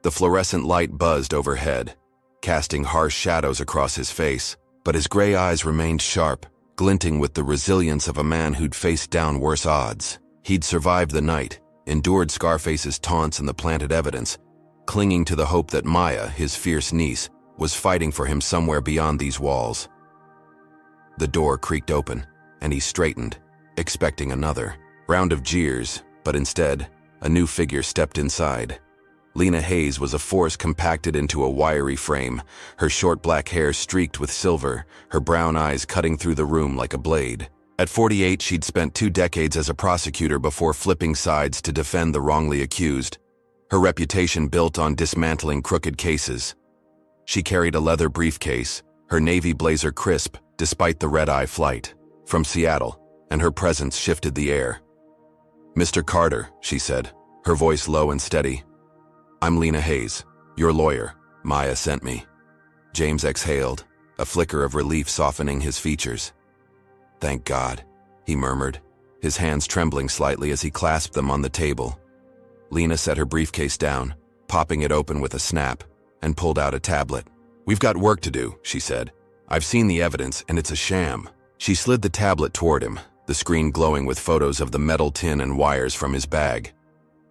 The fluorescent light buzzed overhead, casting harsh shadows across his face, but his gray eyes remained sharp, glinting with the resilience of a man who'd faced down worse odds. He'd survived the night, endured Scarface's taunts and the planted evidence, clinging to the hope that Maya, his fierce niece, was fighting for him somewhere beyond these walls. The door creaked open, and he straightened, expecting another round of jeers, but instead, a new figure stepped inside. Lena Hayes was a force compacted into a wiry frame, her short black hair streaked with silver, her brown eyes cutting through the room like a blade. At 48, she'd spent 2 decades as a prosecutor before flipping sides to defend the wrongly accused, her reputation built on dismantling crooked cases. She carried a leather briefcase, her navy blazer crisp despite the red-eye flight from Seattle, and her presence shifted the air. "Mr. Carter," she said, her voice low and steady. "I'm Lena Hayes, your lawyer. Maya sent me." James exhaled, a flicker of relief softening his features. "Thank God," he murmured, his hands trembling slightly as he clasped them on the table. Lena set her briefcase down, popping it open with a snap, and pulled out a tablet. "We've got work to do," she said. "I've seen the evidence, and it's a sham." She slid the tablet toward him, the screen glowing with photos of the metal tin and wires from his bag.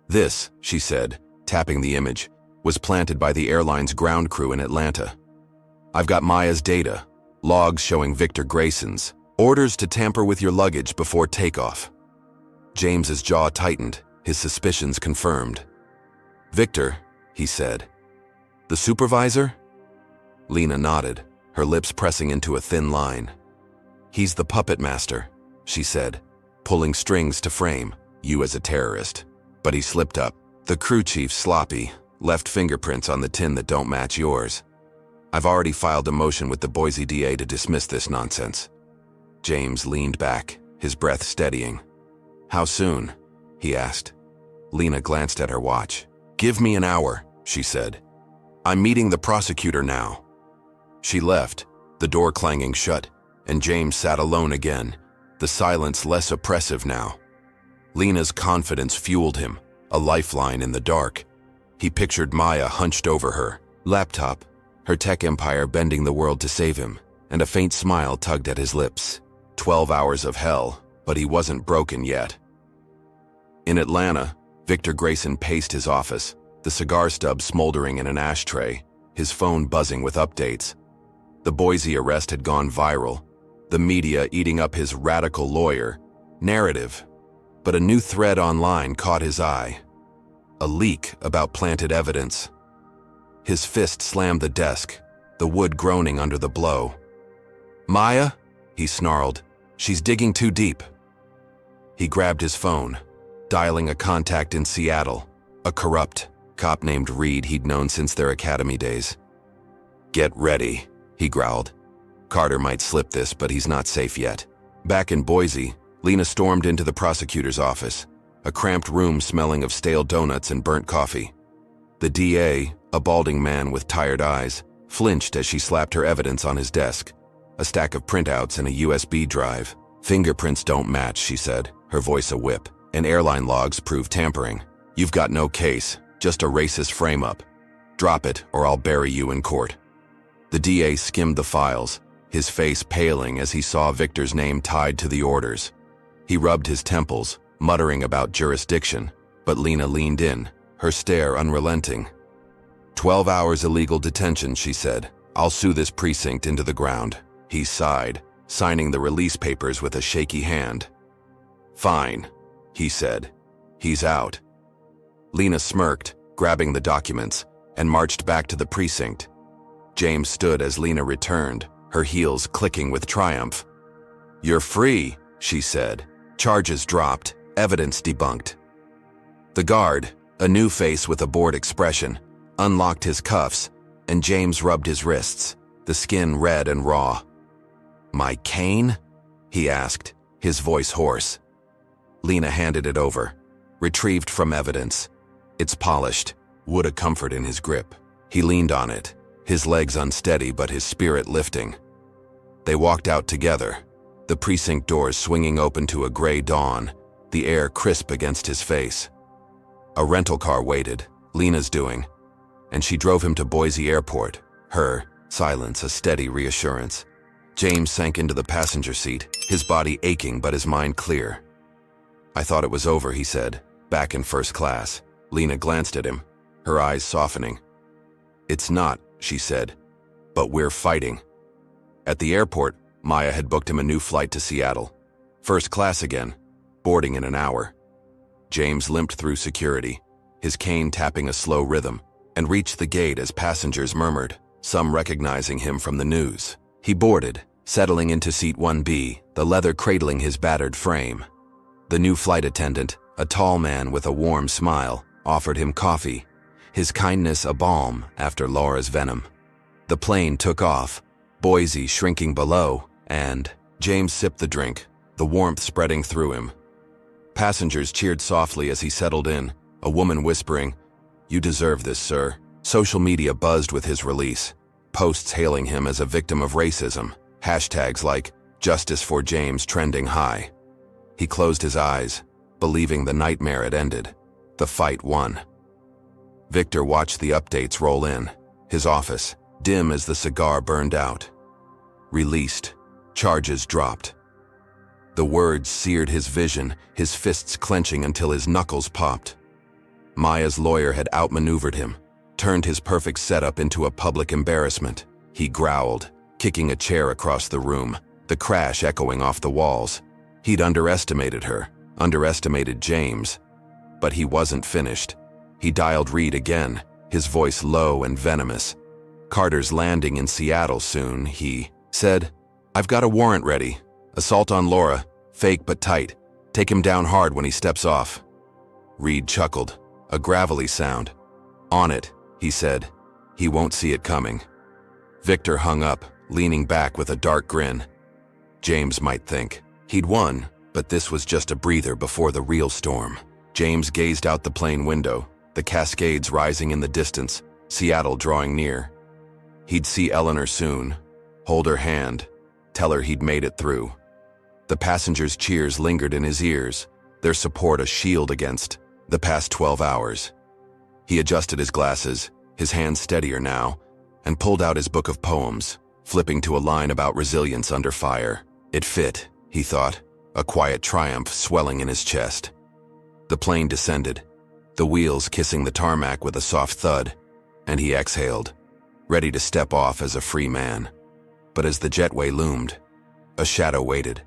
"This," she said, tapping the image, "was planted by the airline's ground crew in Atlanta. I've got Maya's data, logs showing Victor Grayson's, orders to tamper with your luggage before takeoff." James's jaw tightened, his suspicions confirmed. "Victor," he said. "The supervisor?" Lena nodded, her lips pressing into a thin line. "He's the puppet master," she said, "pulling strings to frame you as a terrorist." But he slipped up. "The crew chief's sloppy, left fingerprints on the tin that don't match yours. I've already filed a motion with the Boise DA to dismiss this nonsense." James leaned back, his breath steadying. "How soon?" he asked. Lena glanced at her watch. "Give me an hour," she said. "I'm meeting the prosecutor now." She left, the door clanging shut, and James sat alone again, the silence less oppressive now. Lena's confidence fueled him, a lifeline in the dark. He pictured Maya hunched over her laptop, her tech empire bending the world to save him, and a faint smile tugged at his lips. 12 hours of hell, but he wasn't broken yet. In Atlanta, Victor Grayson paced his office, the cigar stub smoldering in an ashtray, his phone buzzing with updates. The Boise arrest had gone viral, the media eating up his radical lawyer narrative. But a new thread online caught his eye. A leak about planted evidence. His fist slammed the desk, the wood groaning under the blow. "Maya?" he snarled. "She's digging too deep." He grabbed his phone, dialing a contact in Seattle, a corrupt cop named Reed he'd known since their academy days. "Get ready," he growled. "Carter might slip this, but he's not safe yet." Back in Boise, Lena stormed into the prosecutor's office, a cramped room smelling of stale donuts and burnt coffee. The DA, a balding man with tired eyes, flinched as she slapped her evidence on his desk, a stack of printouts and a USB drive. "Fingerprints don't match," she said, her voice a whip, "and airline logs prove tampering. You've got no case, just a racist frame-up. Drop it, or I'll bury you in court." The DA skimmed the files, his face paling as he saw Victor's name tied to the orders. He rubbed his temples, muttering about jurisdiction, but Lena leaned in, her stare unrelenting. 12 hours illegal detention, she said. "I'll sue this precinct into the ground." He sighed, signing the release papers with a shaky hand. "Fine," he said. "He's out." Lena smirked, grabbing the documents, and marched back to the precinct. James stood as Lena returned, her heels clicking with triumph. "You're free," she said. Charges dropped, evidence debunked. The guard, a new face with a bored expression, unlocked his cuffs, and James rubbed his wrists, the skin red and raw. "My cane?" he asked, his voice hoarse. Lena handed it over. Retrieved from evidence. It's polished, wood a comfort in his grip. He leaned on it, his legs unsteady but his spirit lifting. They walked out together, the precinct doors swinging open to a gray dawn, the air crisp against his face. A rental car waited, Lena's doing, and she drove him to Boise Airport, her silence a steady reassurance. James sank into the passenger seat, his body aching but his mind clear. "I thought it was over," he said, back in first class. Lena glanced at him, her eyes softening. "It's not," she said, "but we're fighting." At the airport, Maya had booked him a new flight to Seattle. First class again, boarding in an hour. James limped through security, his cane tapping a slow rhythm, and reached the gate as passengers murmured, some recognizing him from the news. He boarded, settling into seat 1B, the leather cradling his battered frame. The new flight attendant, a tall man with a warm smile, offered him coffee, his kindness a balm after Laura's venom. The plane took off, Boise shrinking below, and James sipped the drink, the warmth spreading through him. Passengers cheered softly as he settled in, a woman whispering, "You deserve this, sir." Social media buzzed with his release, posts hailing him as a victim of racism, hashtags like "Justice for James" trending high. He closed his eyes, believing the nightmare had ended. The fight won. Victor watched the updates roll in, his office, dim as the cigar burned out. Released. Charges dropped. The words seared his vision, his fists clenching until his knuckles popped. Maya's lawyer had outmaneuvered him, turned his perfect setup into a public embarrassment. He growled, kicking a chair across the room, the crash echoing off the walls. He'd underestimated her, underestimated James. But he wasn't finished. He dialed Reed again, his voice low and venomous. "Carter's landing in Seattle soon," he said. "I've got a warrant ready. Assault on Laura, fake but tight. Take him down hard when he steps off." Reed chuckled, a gravelly sound. "On it," he said. "He won't see it coming." Victor hung up, leaning back with a dark grin. James might think he'd won, but this was just a breather before the real storm. James gazed out the plane window, the Cascades rising in the distance, Seattle drawing near. He'd see Eleanor soon, hold her hand, tell her he'd made it through. The passengers' cheers lingered in his ears, their support a shield against the past 12 hours. He adjusted his glasses, his hands steadier now, and pulled out his book of poems, flipping to a line about resilience under fire. It fit, he thought, a quiet triumph swelling in his chest. The plane descended, the wheels kissing the tarmac with a soft thud, and he exhaled, ready to step off as a free man. But as the jetway loomed, a shadow waited.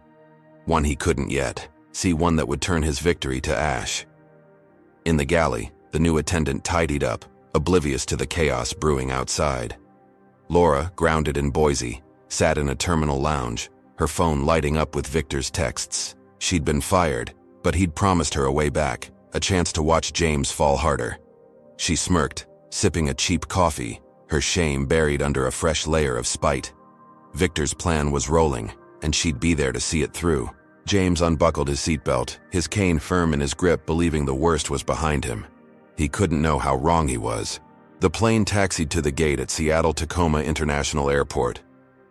One he couldn't yet see, one that would turn his victory to ash. In the galley, the new attendant tidied up, oblivious to the chaos brewing outside. Laura, grounded in Boise, sat in a terminal lounge, her phone lighting up with Victor's texts. She'd been fired, but he'd promised her a way back, a chance to watch James fall harder. She smirked, sipping a cheap coffee, her shame buried under a fresh layer of spite. Victor's plan was rolling, and she'd be there to see it through. James unbuckled his seatbelt, his cane firm in his grip, believing the worst was behind him. He couldn't know how wrong he was. The plane taxied to the gate at Seattle-Tacoma International Airport,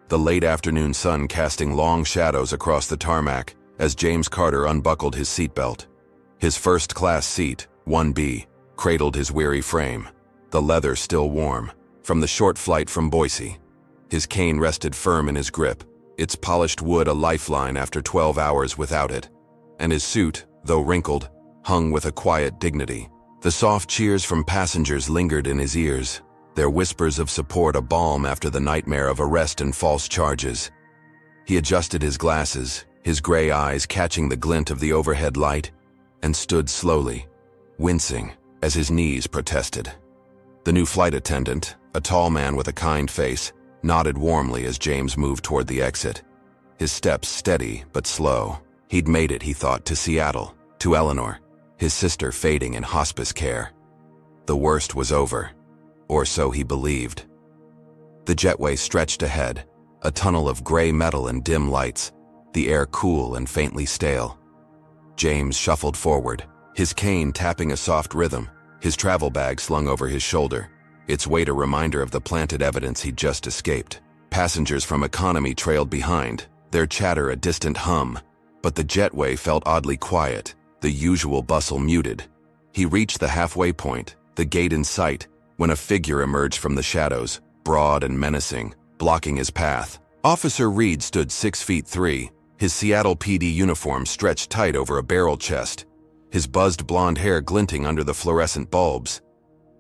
the late afternoon sun casting long shadows across the tarmac as James Carter unbuckled his seatbelt. His first-class seat, 1B, cradled his weary frame, the leather still warm, from the short flight from Boise. His cane rested firm in his grip, its polished wood a lifeline after 12 hours without it, and his suit, though wrinkled, hung with a quiet dignity. The soft cheers from passengers lingered in his ears, their whispers of support a balm after the nightmare of arrest and false charges. He adjusted his glasses, his gray eyes catching the glint of the overhead light, and stood slowly, wincing as his knees protested. The new flight attendant, a tall man with a kind face, nodded warmly as James moved toward the exit, his steps steady but slow. He'd made it, he thought, to Seattle, to Eleanor, his sister fading in hospice care. The worst was over, or so he believed. The jetway stretched ahead, a tunnel of gray metal and dim lights, the air cool and faintly stale. James shuffled forward, his cane tapping a soft rhythm, his travel bag slung over his shoulder, its weight a reminder of the planted evidence he'd just escaped. Passengers from economy trailed behind, their chatter a distant hum, but the jetway felt oddly quiet, the usual bustle muted. He reached the halfway point, the gate in sight, when a figure emerged from the shadows, broad and menacing, blocking his path. Officer Reed stood 6'3", his Seattle PD uniform stretched tight over a barrel chest, his buzzed blonde hair glinting under the fluorescent bulbs.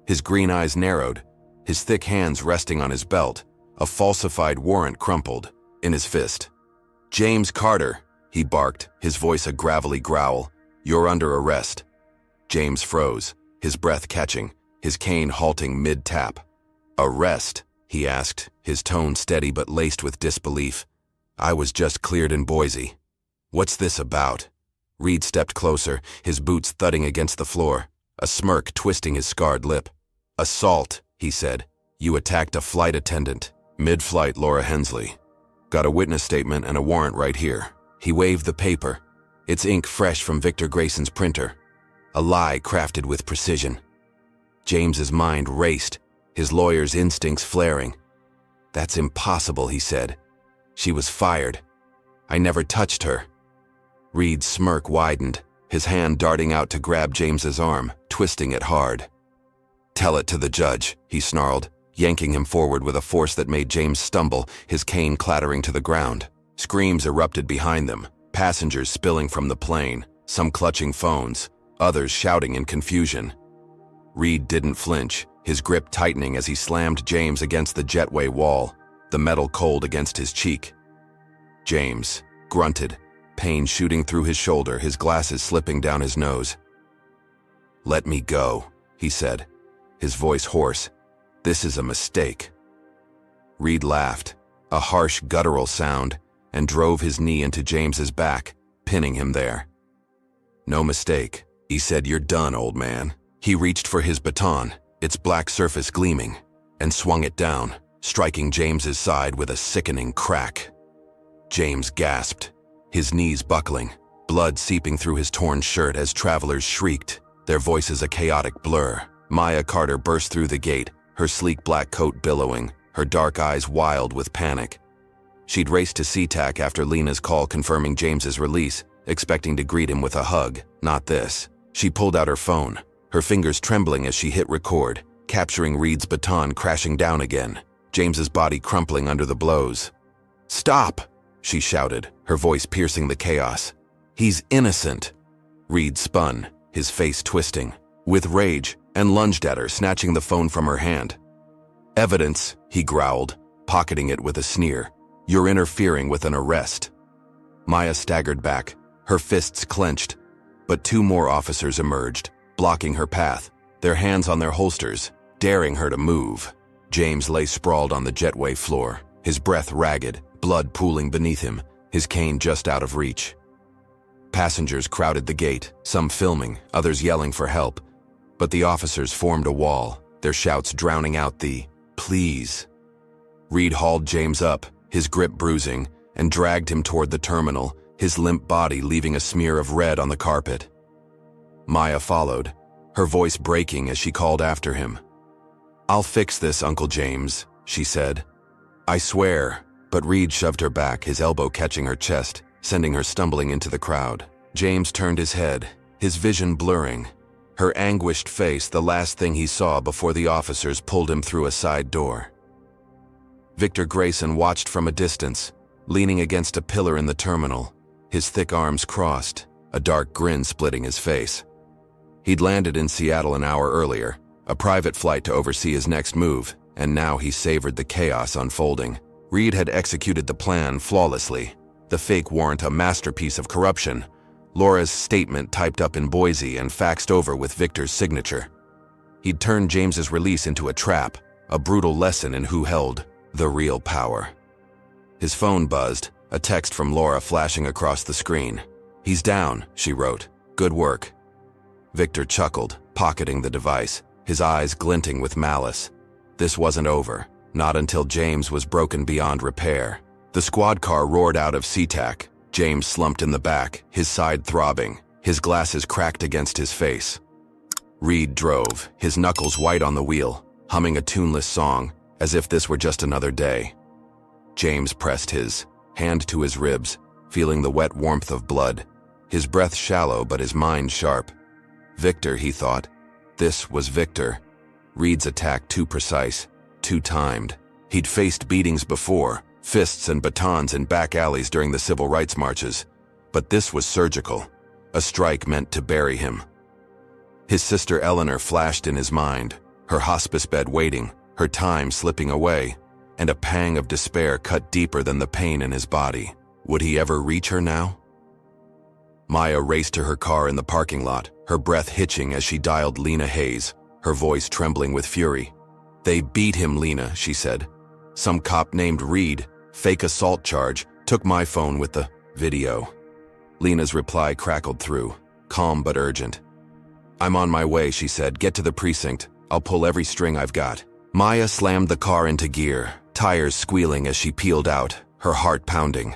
His green eyes narrowed, his thick hands resting on his belt, a falsified warrant crumpled in his fist. "James Carter," he barked, his voice a gravelly growl. "You're under arrest." James froze, his breath catching, his cane halting mid-tap. "Arrest?" he asked, his tone steady but laced with disbelief. "I was just cleared in Boise. What's this about?" Reed stepped closer, his boots thudding against the floor, a smirk twisting his scarred lip. "Assault," he said. "You attacked a flight attendant. Mid-flight, Laura Hensley. Got a witness statement and a warrant right here." He waved the paper, its ink fresh from Victor Grayson's printer. A lie crafted with precision. James's mind raced, his lawyer's instincts flaring. "That's impossible," he said. "She was fired. I never touched her." Reed's smirk widened, his hand darting out to grab James's arm, twisting it hard. "Tell it to the judge," he snarled, yanking him forward with a force that made James stumble, his cane clattering to the ground. Screams erupted behind them, passengers spilling from the plane, some clutching phones, others shouting in confusion. Reed didn't flinch, his grip tightening as he slammed James against the jetway wall, the metal cold against his cheek. James grunted, pain shooting through his shoulder, his glasses slipping down his nose. "Let me go," he said, his voice hoarse. "This is a mistake." Reed laughed, a harsh guttural sound, and drove his knee into James's back, pinning him there. "No mistake," he said. "You're done, old man." He reached for his baton, its black surface gleaming, and swung it down, striking James's side with a sickening crack. James gasped, his knees buckling, blood seeping through his torn shirt as travelers shrieked, their voices a chaotic blur. Maya Carter burst through the gate, her sleek black coat billowing, her dark eyes wild with panic. She'd raced to SeaTac after Lena's call confirming James's release, expecting to greet him with a hug. Not this. She pulled out her phone, her fingers trembling as she hit record, capturing Reed's baton crashing down again, James's body crumpling under the blows. "Stop!" she shouted, her voice piercing the chaos. "He's innocent." Reed spun, his face twisting, with rage, and lunged at her, snatching the phone from her hand. "Evidence," he growled, pocketing it with a sneer. "You're interfering with an arrest." Maya staggered back, her fists clenched, but two more officers emerged, blocking her path, their hands on their holsters, daring her to move. James lay sprawled on the jetway floor, his breath ragged, blood pooling beneath him, his cane just out of reach. Passengers crowded the gate, some filming, others yelling for help, but the officers formed a wall, their shouts drowning out the "please." Reed hauled James up, his grip bruising, and dragged him toward the terminal, his limp body leaving a smear of red on the carpet. Maya followed, her voice breaking as she called after him. "I'll fix this, Uncle James," she said. "I swear," but Reed shoved her back, his elbow catching her chest, sending her stumbling into the crowd. James turned his head, his vision blurring, her anguished face the last thing he saw before the officers pulled him through a side door. Victor Grayson watched from a distance, leaning against a pillar in the terminal, his thick arms crossed, a dark grin splitting his face. He'd landed in Seattle an hour earlier, a private flight to oversee his next move, and now he savored the chaos unfolding. Reed had executed the plan flawlessly, the fake warrant a masterpiece of corruption, Laura's statement typed up in Boise and faxed over with Victor's signature. He'd turned James's release into a trap, a brutal lesson in who held the real power. His phone buzzed, a text from Laura flashing across the screen. "He's down," she wrote. "Good work." Victor chuckled, pocketing the device, his eyes glinting with malice. This wasn't over, not until James was broken beyond repair. The squad car roared out of SeaTac. James slumped in the back, his side throbbing, His glasses cracked against his face. Reed drove, his knuckles white on the wheel, humming a tuneless song, as if this were just another day. James pressed his hand to his ribs, feeling the wet warmth of blood, his breath shallow but his mind sharp. Victor, he thought. This was Victor. Reed's attack too precise, too timed. He'd faced beatings before, fists and batons in back alleys during the civil rights marches, but this was surgical, a strike meant to bury him. His sister Eleanor flashed in his mind, her hospice bed waiting, her time slipping away, and a pang of despair cut deeper than the pain in his body. Would he ever reach her now? Maya raced to her car in the parking lot, her breath hitching as she dialed Lena Hayes, her voice trembling with fury. "They beat him, Lena," she said. "Some cop named Reed, fake assault charge, took my phone with the video." Lena's reply crackled through, calm but urgent. "I'm on my way," she said. "Get to the precinct. I'll pull every string I've got." Maya slammed the car into gear, tires squealing as she peeled out, her heart pounding.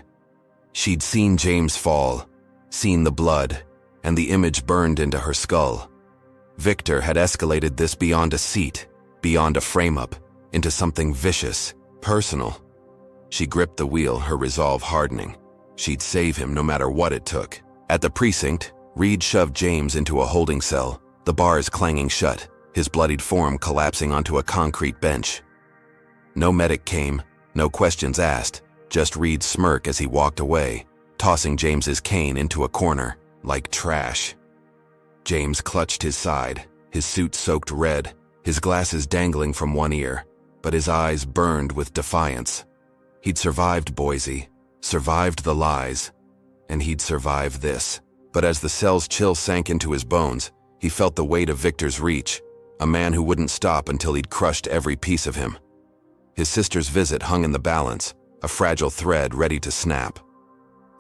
She'd seen James fall, seen the blood, and the image burned into her skull. Victor had escalated this beyond a seat, beyond a frame-up, into something vicious, personal. She gripped the wheel, her resolve hardening. She'd save him no matter what it took. At the precinct, Reed shoved James into a holding cell, the bars clanging shut, his bloodied form collapsing onto a concrete bench. No medic came, no questions asked, just Reed's smirk as he walked away, tossing James's cane into a corner, like trash. James clutched his side, his suit soaked red, his glasses dangling from one ear, but his eyes burned with defiance. He'd survived Boise, survived the lies, and he'd survived this. But as the cell's chill sank into his bones, he felt the weight of Victor's reach, a man who wouldn't stop until he'd crushed every piece of him. His sister's visit hung in the balance, a fragile thread ready to snap.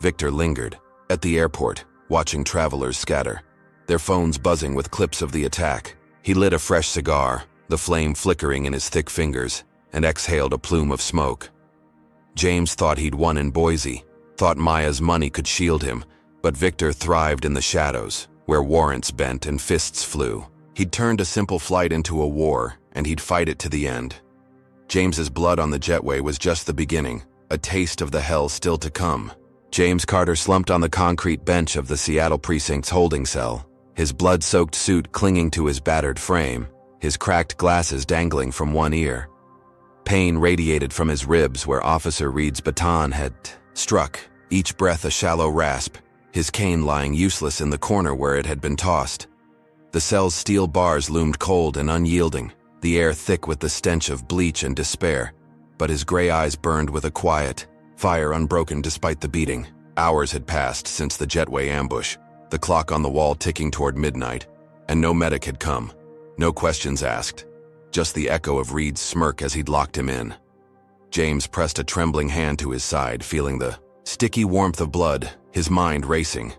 Victor lingered, at the airport, watching travelers scatter, their phones buzzing with clips of the attack. He lit a fresh cigar, the flame flickering in his thick fingers, and exhaled a plume of smoke. James thought he'd won in Boise, thought Maya's money could shield him, but Victor thrived in the shadows, where warrants bent and fists flew. He'd turned a simple flight into a war, and he'd fight it to the end. James's blood on the jetway was just the beginning, a taste of the hell still to come. James Carter slumped on the concrete bench of the Seattle precinct's holding cell, his blood-soaked suit clinging to his battered frame, his cracked glasses dangling from one ear. Pain radiated from his ribs where Officer Reed's baton had struck, each breath a shallow rasp, his cane lying useless in the corner where it had been tossed. The cell's steel bars loomed cold and unyielding, the air thick with the stench of bleach and despair, but his gray eyes burned with a quiet, fire unbroken despite the beating. Hours had passed since the jetway ambush, the clock on the wall ticking toward midnight, and no medic had come, no questions asked, just the echo of Reed's smirk as he'd locked him in. James pressed a trembling hand to his side, feeling the sticky warmth of blood, his mind racing.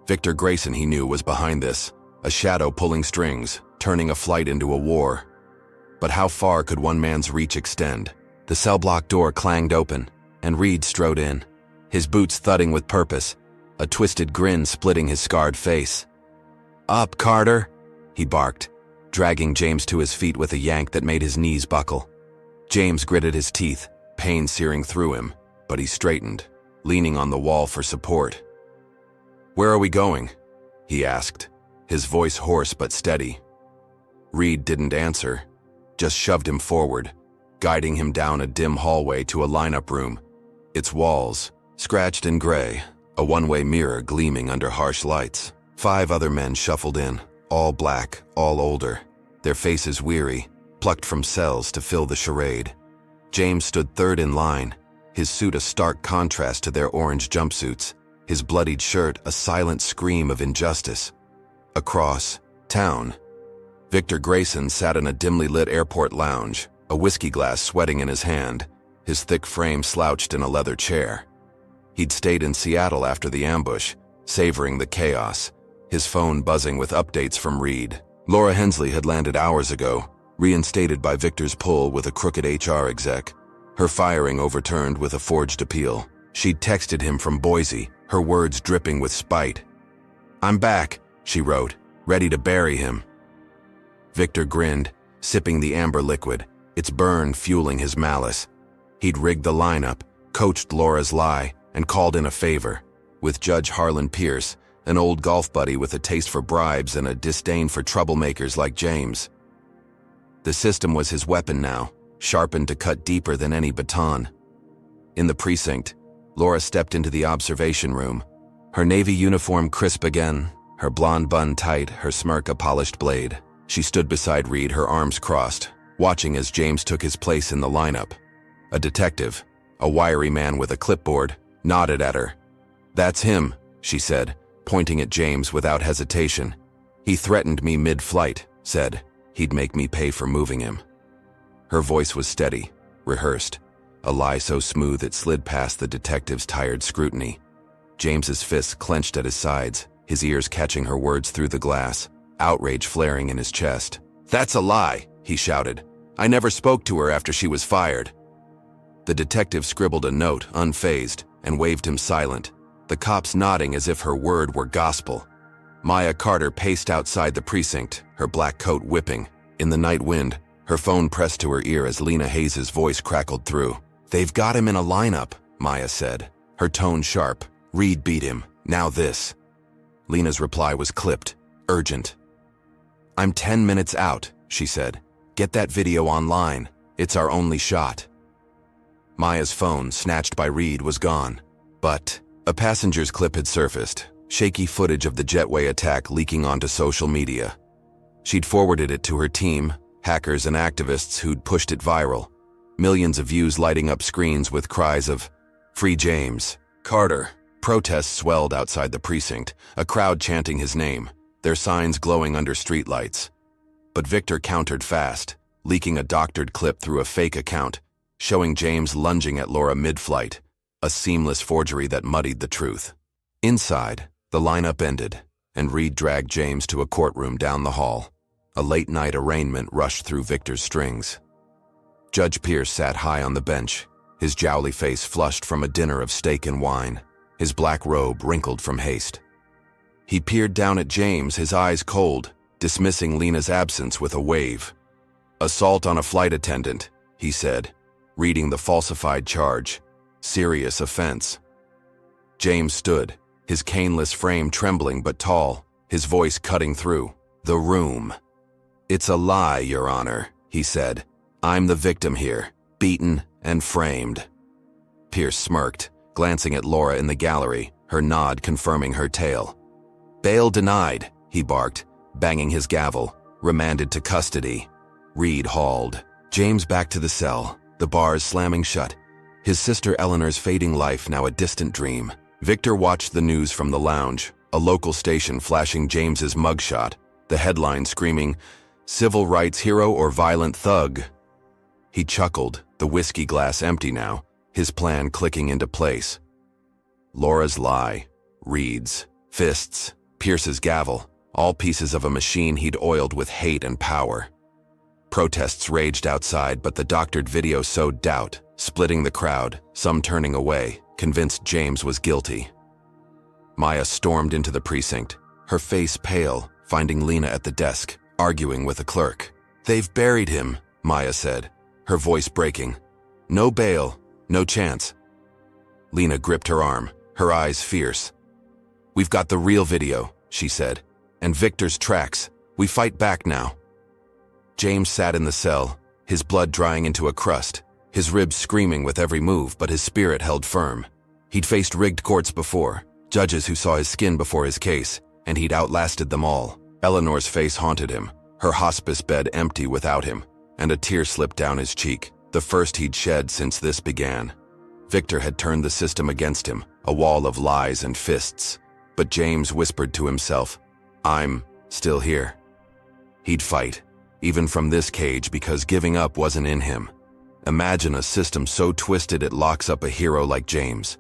Victor Grayson, he knew, was behind this, a shadow pulling strings, turning a flight into a war. But how far could one man's reach extend? The cell block door clanged open, and Reed strode in, his boots thudding with purpose, a twisted grin splitting his scarred face. "Up, Carter," he barked, dragging James to his feet with a yank that made his knees buckle. James gritted his teeth, pain searing through him, but he straightened, leaning on the wall for support. "Where are we going?" he asked, his voice hoarse but steady. Reed didn't answer, just shoved him forward, guiding him down a dim hallway to a lineup room, its walls scratched and gray, a one-way mirror gleaming under harsh lights. 5 other men shuffled in, all black, all older, their faces weary, plucked from cells to fill the charade. James stood third in line, his suit a stark contrast to their orange jumpsuits, his bloodied shirt a silent scream of injustice. Across town, Victor Grayson sat in a dimly lit airport lounge, a whiskey glass sweating in his hand, his thick frame slouched in a leather chair. He'd stayed in Seattle after the ambush, savoring the chaos, his phone buzzing with updates from Reed. Laura Hensley had landed hours ago, reinstated by Victor's pull with a crooked HR exec, her firing overturned with a forged appeal. She'd texted him from Boise, her words dripping with spite. "I'm back," she wrote, ready to bury him. Victor grinned, sipping the amber liquid, its burn fueling his malice. He'd rigged the lineup, coached Laura's lie, and called in a favor, with Judge Harlan Pierce, an old golf buddy with a taste for bribes and a disdain for troublemakers like James. The system was his weapon now, sharpened to cut deeper than any baton. In the precinct, Laura stepped into the observation room, her navy uniform crisp again, her blonde bun tight, her smirk a polished blade. She stood beside Reed, her arms crossed, watching as James took his place in the lineup. A detective, a wiry man with a clipboard, nodded at her. "That's him," she said, pointing at James without hesitation. "He threatened me mid-flight, said he'd make me pay for moving him." Her voice was steady, rehearsed, a lie so smooth it slid past the detective's tired scrutiny. James's fists clenched at his sides, his ears catching her words through the glass, outrage flaring in his chest. "That's a lie," he shouted. "I never spoke to her after she was fired." The detective scribbled a note, unfazed, and waved him silent, the cops nodding as if her word were gospel. Maya Carter paced outside the precinct, her black coat whipping. In the night wind, her phone pressed to her ear as Lena Hayes' voice crackled through. "They've got him in a lineup," Maya said, her tone sharp. "Reed beat him. Now this." Lena's reply was clipped, urgent. "I'm 10 minutes out," she said. "Get that video online. It's our only shot." Maya's phone, snatched by Reed, was gone. But a passenger's clip had surfaced, shaky footage of the jetway attack leaking onto social media. She'd forwarded it to her team, hackers and activists who'd pushed it viral. Millions of views lighting up screens with cries of, "Free James, Carter." Protests swelled outside the precinct, a crowd chanting his name, their signs glowing under streetlights. But Victor countered fast, leaking a doctored clip through a fake account, showing James lunging at Laura mid-flight, a seamless forgery that muddied the truth. Inside, the lineup ended, and Reed dragged James to a courtroom down the hall. A late-night arraignment rushed through Victor's strings. Judge Pierce sat high on the bench, his jowly face flushed from a dinner of steak and wine, his black robe wrinkled from haste. He peered down at James, his eyes cold, dismissing Lena's absence with a wave. "Assault on a flight attendant," he said, reading the falsified charge. "Serious offense." James stood, his caneless frame trembling but tall, his voice cutting through the room. "It's a lie, Your Honor," he said. "I'm the victim here, beaten and framed." Pierce smirked, glancing at Laura in the gallery, her nod confirming her tale. "Bail denied," he barked, banging his gavel. "Remanded to custody." Reed hauled James back to the cell, the bars slamming shut, his sister Eleanor's fading life now a distant dream. Victor watched the news from the lounge, a local station flashing James's mugshot, the headline screaming, "Civil rights hero or violent thug." He chuckled, the whiskey glass empty now, his plan clicking into place. Laura's lie, Reed's fists, Pierce's gavel, all pieces of a machine he'd oiled with hate and power. Protests raged outside, but the doctored video sowed doubt, splitting the crowd, some turning away, convinced James was guilty. Maya stormed into the precinct, her face pale, finding Lena at the desk, arguing with a clerk. "They've buried him," Maya said, her voice breaking. "No bail, no chance." Lena gripped her arm, her eyes fierce. "We've got the real video," she said, "and Victor's tracks. We fight back now." James sat in the cell, his blood drying into a crust, his ribs screaming with every move, but his spirit held firm. He'd faced rigged courts before, judges who saw his skin before his case, and he'd outlasted them all. Eleanor's face haunted him, her hospice bed empty without him, and a tear slipped down his cheek, the first he'd shed since this began. Victor had turned the system against him, a wall of lies and fists. But James whispered to himself, "I'm still here." He'd fight, even from this cage, because giving up wasn't in him. Imagine a system so twisted it locks up a hero like James.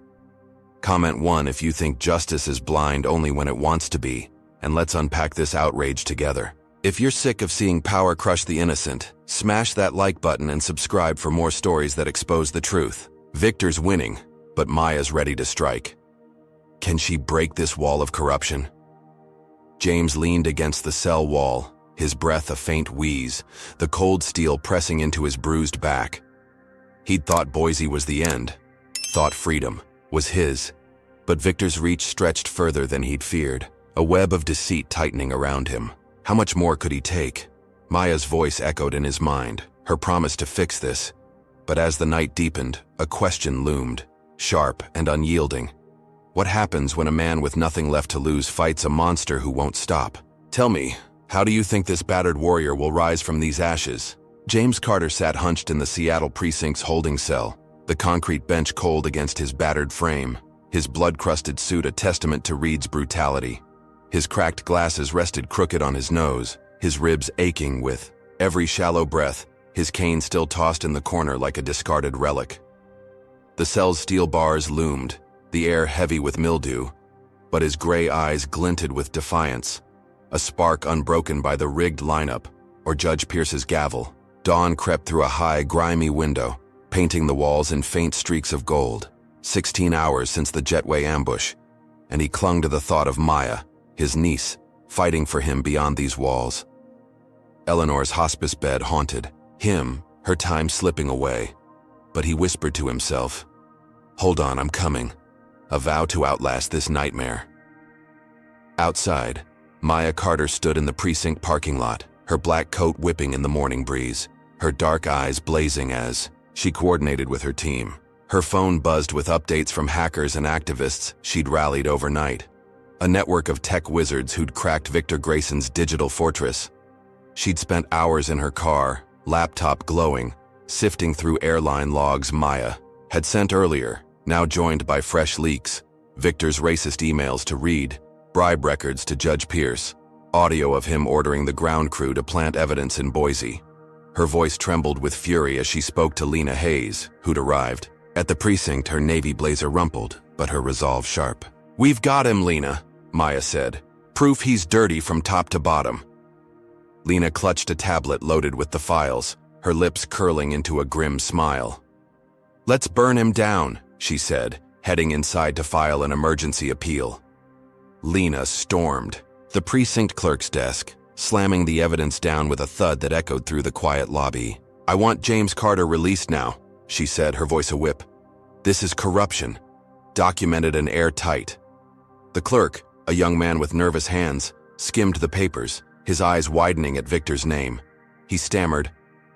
Comment 1 if you think justice is blind only when it wants to be, and let's unpack this outrage together. If you're sick of seeing power crush the innocent, smash that like button and subscribe for more stories that expose the truth. Victor's winning, but Maya's ready to strike. Can she break this wall of corruption? James leaned against the cell wall, his breath a faint wheeze, the cold steel pressing into his bruised back. He'd thought Boise was the end, thought freedom was his. But Victor's reach stretched further than he'd feared, a web of deceit tightening around him. How much more could he take? Maya's voice echoed in his mind, her promise to fix this. But as the night deepened, a question loomed, sharp and unyielding. What happens when a man with nothing left to lose fights a monster who won't stop? Tell me, how do you think this battered warrior will rise from these ashes? James Carter sat hunched in the Seattle precinct's holding cell, the concrete bench cold against his battered frame, his blood-crusted suit a testament to Reed's brutality. His cracked glasses rested crooked on his nose, his ribs aching with every shallow breath, his cane still tossed in the corner like a discarded relic. The cell's steel bars loomed, the air heavy with mildew, but his gray eyes glinted with defiance, a spark unbroken by the rigged lineup or Judge Pierce's gavel. Dawn crept through a high, grimy window, painting the walls in faint streaks of gold. 16 hours since the jetway ambush, and he clung to the thought of Maya, his niece, fighting for him beyond these walls. Eleanor's hospice bed haunted him, her time slipping away. But he whispered to himself, "Hold on, I'm coming." A vow to outlast this nightmare. Outside, Maya Carter stood in the precinct parking lot, her black coat whipping in the morning breeze, her dark eyes blazing as she coordinated with her team. Her phone buzzed with updates from hackers and activists she'd rallied overnight, a network of tech wizards who'd cracked Victor Grayson's digital fortress. She'd spent hours in her car, laptop glowing, sifting through airline logs Maya had sent earlier, now joined by fresh leaks, Victor's racist emails to Reed, bribe records to Judge Pierce, audio of him ordering the ground crew to plant evidence in Boise. Her voice trembled with fury as she spoke to Lena Hayes, who'd arrived. At the precinct, her navy blazer rumpled, but her resolve sharp. "We've got him, Lena," Maya said. "Proof he's dirty from top to bottom." Lena clutched a tablet loaded with the files, her lips curling into a grim smile. "Let's burn him down," she said, heading inside to file an emergency appeal. Lena stormed the precinct clerk's desk, slamming the evidence down with a thud that echoed through the quiet lobby. "I want James Carter released now," she said, her voice a whip. "This is corruption, documented and airtight." The clerk, a young man with nervous hands, skimmed the papers, his eyes widening at Victor's name. He stammered,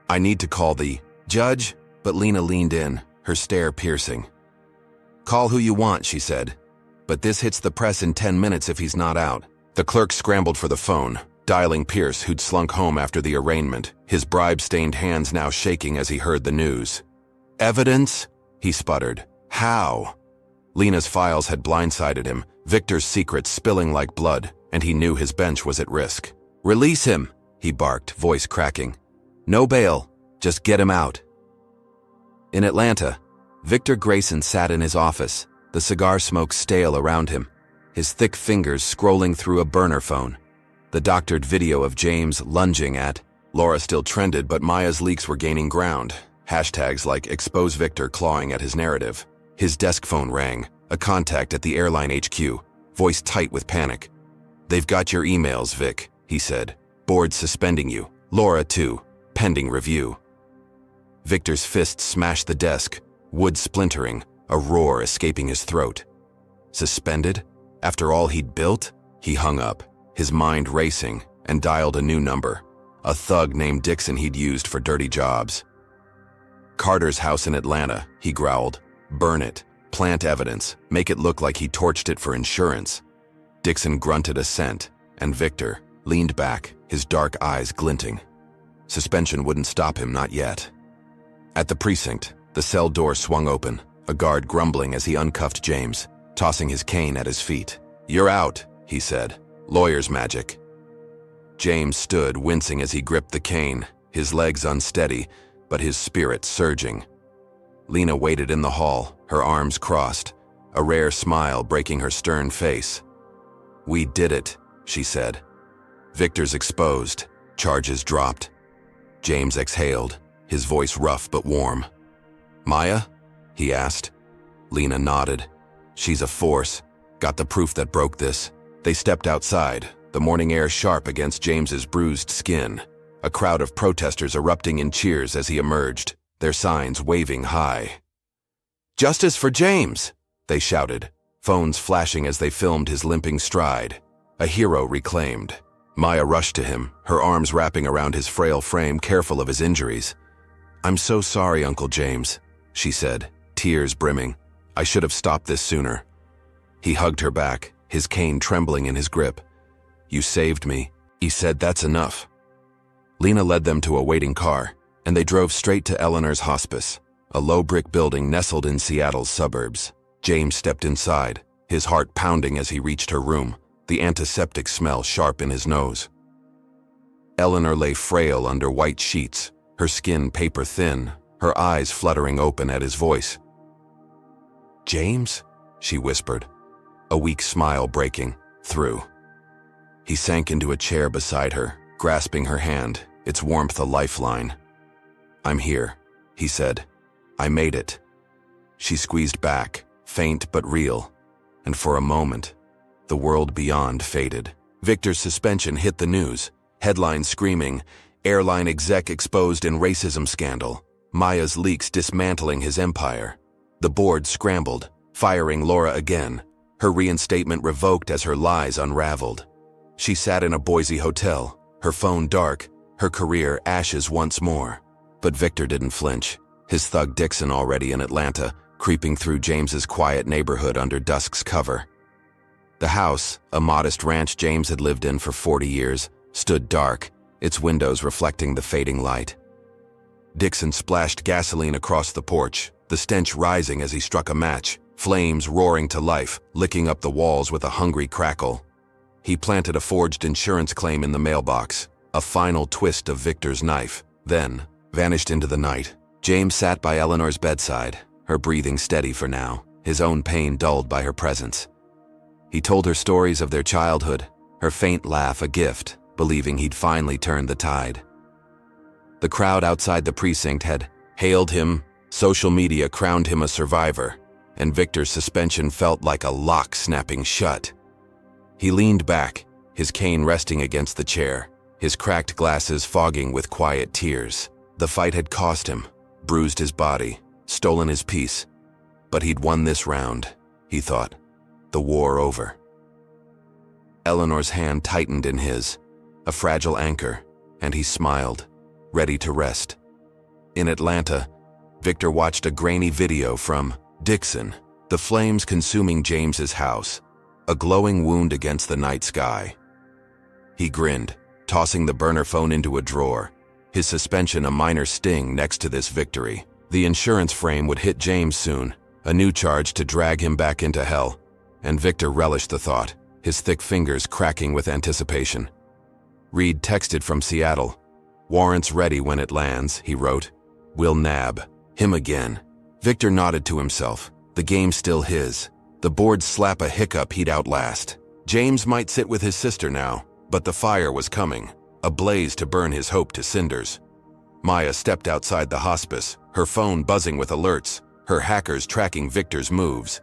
"I need to call the judge," but Lena leaned in, her stare piercing. "Call who you want," she said, "but this hits the press in 10 minutes if he's not out." The clerk scrambled for the phone, dialing Pierce, who'd slunk home after the arraignment, his bribe-stained hands now shaking as he heard the news. "Evidence?" he sputtered. "How?" Lena's files had blindsided him, Victor's secrets spilling like blood, and he knew his bench was at risk. "Release him," he barked, voice cracking. "No bail, just get him out." In Atlanta, Victor Grayson sat in his office, the cigar smoke stale around him, his thick fingers scrolling through a burner phone. The doctored video of James lunging at Laura still trended, but Maya's leaks were gaining ground. Hashtags like Expose Victor clawing at his narrative. His desk phone rang, a contact at the airline HQ, voice tight with panic. "They've got your emails, Vic," he said. "Board suspending you. Laura, too. Pending review." Victor's fist smashed the desk, wood splintering, a roar escaping his throat. Suspended? After all he'd built? He hung up, his mind racing, and dialed a new number. A thug named Dixon he'd used for dirty jobs. "Carter's house in Atlanta," he growled. "Burn it. Plant evidence. Make it look like he torched it for insurance." Dixon grunted assent, and Victor leaned back, his dark eyes glinting. Suspension wouldn't stop him, not yet. At the precinct, the cell door swung open, a guard grumbling as he uncuffed James, tossing his cane at his feet. "You're out," he said. "Lawyer's magic." James stood, wincing as he gripped the cane, his legs unsteady, but his spirit surging. Lena waited in the hall, her arms crossed, a rare smile breaking her stern face. "We did it," she said. "Victor's exposed. Charges dropped." James exhaled, his voice rough but warm. "Maya?" he asked. Lena nodded. "She's a force. Got the proof that broke this." They stepped outside, the morning air sharp against James's bruised skin. A crowd of protesters erupting in cheers as he emerged, their signs waving high. "Justice for James!" they shouted, phones flashing as they filmed his limping stride. A hero reclaimed. Maya rushed to him, her arms wrapping around his frail frame, careful of his injuries. "I'm so sorry, Uncle James," she said, tears brimming. "I should have stopped this sooner." He hugged her back, his cane trembling in his grip. "You saved me," he said. "That's enough." Lena led them to a waiting car, and they drove straight to Eleanor's hospice, a low brick building nestled in Seattle's suburbs. James stepped inside, his heart pounding as he reached her room, the antiseptic smell sharp in his nose. Eleanor lay frail under white sheets, her skin paper thin, her eyes fluttering open at his voice. "James?" she whispered, a weak smile breaking through. He sank into a chair beside her, grasping her hand, its warmth a lifeline. "I'm here," he said. "I made it." She squeezed back, faint but real, and for a moment, the world beyond faded. Victor's suspension hit the news, headlines screaming, airline exec exposed in racism scandal, Maya's leaks dismantling his empire. The board scrambled, firing Laura again, her reinstatement revoked as her lies unraveled. She sat in a Boise hotel, her phone dark, her career ashes once more. But Victor didn't flinch, his thug Dixon already in Atlanta, creeping through James's quiet neighborhood under dusk's cover. The house, a modest ranch James had lived in for 40 years, stood dark, its windows reflecting the fading light. Dixon splashed gasoline across the porch, the stench rising as he struck a match, flames roaring to life, licking up the walls with a hungry crackle. He planted a forged insurance claim in the mailbox, a final twist of Victor's knife, then vanished into the night. James sat by Eleanor's bedside, her breathing steady for now, his own pain dulled by her presence. He told her stories of their childhood, her faint laugh a gift, believing he'd finally turned the tide. The crowd outside the precinct had hailed him, social media crowned him a survivor, and Victor's suspension felt like a lock snapping shut. He leaned back, his cane resting against the chair, his cracked glasses fogging with quiet tears. The fight had cost him, bruised his body, stolen his peace. But he'd won this round, he thought. The war over. Eleanor's hand tightened in his, a fragile anchor, and he smiled, ready to rest. In Atlanta, Victor watched a grainy video from Dixon, the flames consuming James's house, a glowing wound against the night sky. He grinned, tossing the burner phone into a drawer, his suspension a minor sting next to this victory. The insurance frame would hit James soon, a new charge to drag him back into hell, and Victor relished the thought, his thick fingers cracking with anticipation. Reed texted from Seattle. "Warrant's ready when it lands," he wrote. "We'll nab him again." Victor nodded to himself, the game still his. The board slap a hiccup he'd outlast. James might sit with his sister now, but the fire was coming, a blaze to burn his hope to cinders. Maya stepped outside the hospice, her phone buzzing with alerts, her hackers tracking Victor's moves.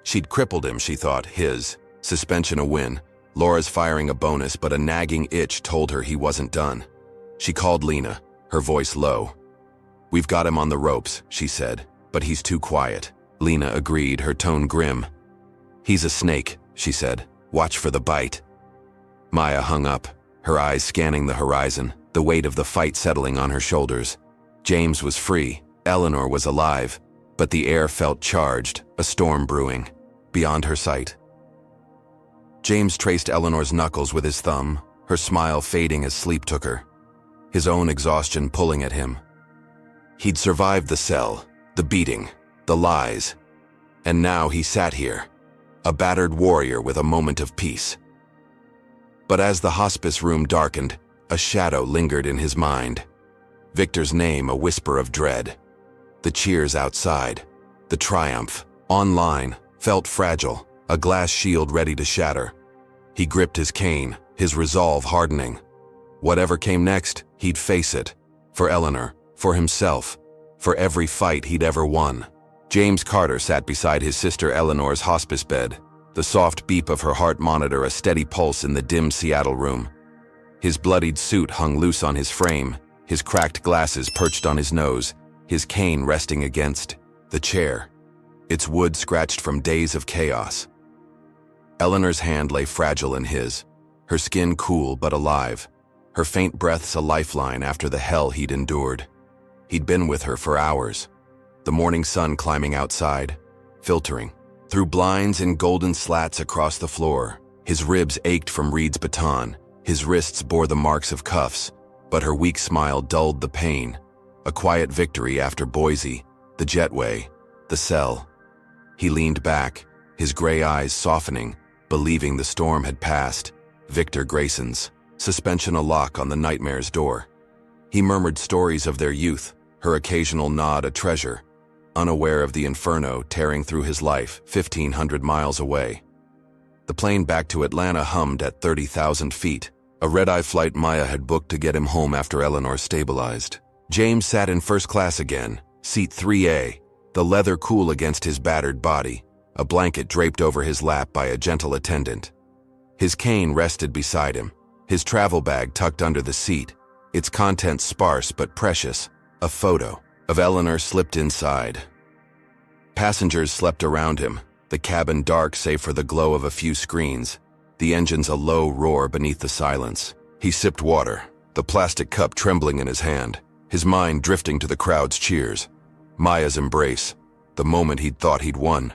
She'd crippled him, she thought, his suspension a win. Laura's firing a bonus, but a nagging itch told her he wasn't done. She called Lena, her voice low. "We've got him on the ropes," she said, "but he's too quiet." Lena agreed, her tone grim. "He's a snake," she said. "Watch for the bite." Maya hung up, her eyes scanning the horizon, the weight of the fight settling on her shoulders. James was free, Eleanor was alive, but the air felt charged, a storm brewing, beyond her sight. James traced Eleanor's knuckles with his thumb, her smile fading as sleep took her, his own exhaustion pulling at him. He'd survived the cell, the beating, the lies, and now he sat here, a battered warrior with a moment of peace. But as the hospice room darkened, a shadow lingered in his mind. Victor's name a whisper of dread. The cheers outside, the triumph, online, felt fragile, a glass shield ready to shatter. He gripped his cane, his resolve hardening. Whatever came next, he'd face it. For Eleanor, for himself, for every fight he'd ever won. James Carter sat beside his sister Eleanor's hospice bed, the soft beep of her heart monitor a steady pulse in the dim Seattle room. His bloodied suit hung loose on his frame, his cracked glasses perched on his nose, his cane resting against the chair, its wood scratched from days of chaos. Eleanor's hand lay fragile in his, her skin cool but alive, her faint breaths a lifeline after the hell he'd endured. He'd been with her for hours, the morning sun climbing outside, filtering through blinds in golden slats across the floor. His ribs ached from Reed's baton, his wrists bore the marks of cuffs, but her weak smile dulled the pain. A quiet victory after Boise, the jetway, the cell. He leaned back, his gray eyes softening, believing the storm had passed. Victor Grayson's, suspension a lock on the nightmare's door. He murmured stories of their youth, her occasional nod a treasure, unaware of the inferno tearing through his life 1,500 miles away. The plane back to Atlanta hummed at 30,000 feet, a red-eye flight Maya had booked to get him home after Eleanor stabilized. James sat in first class again, seat 3A, the leather cool against his battered body, a blanket draped over his lap by a gentle attendant. His cane rested beside him, his travel bag tucked under the seat, its contents sparse but precious, a photo of Eleanor slipped inside. Passengers slept around him, the cabin dark save for the glow of a few screens, the engines a low roar beneath the silence. He sipped water, the plastic cup trembling in his hand, his mind drifting to the crowd's cheers. Maya's embrace, the moment he'd thought he'd won.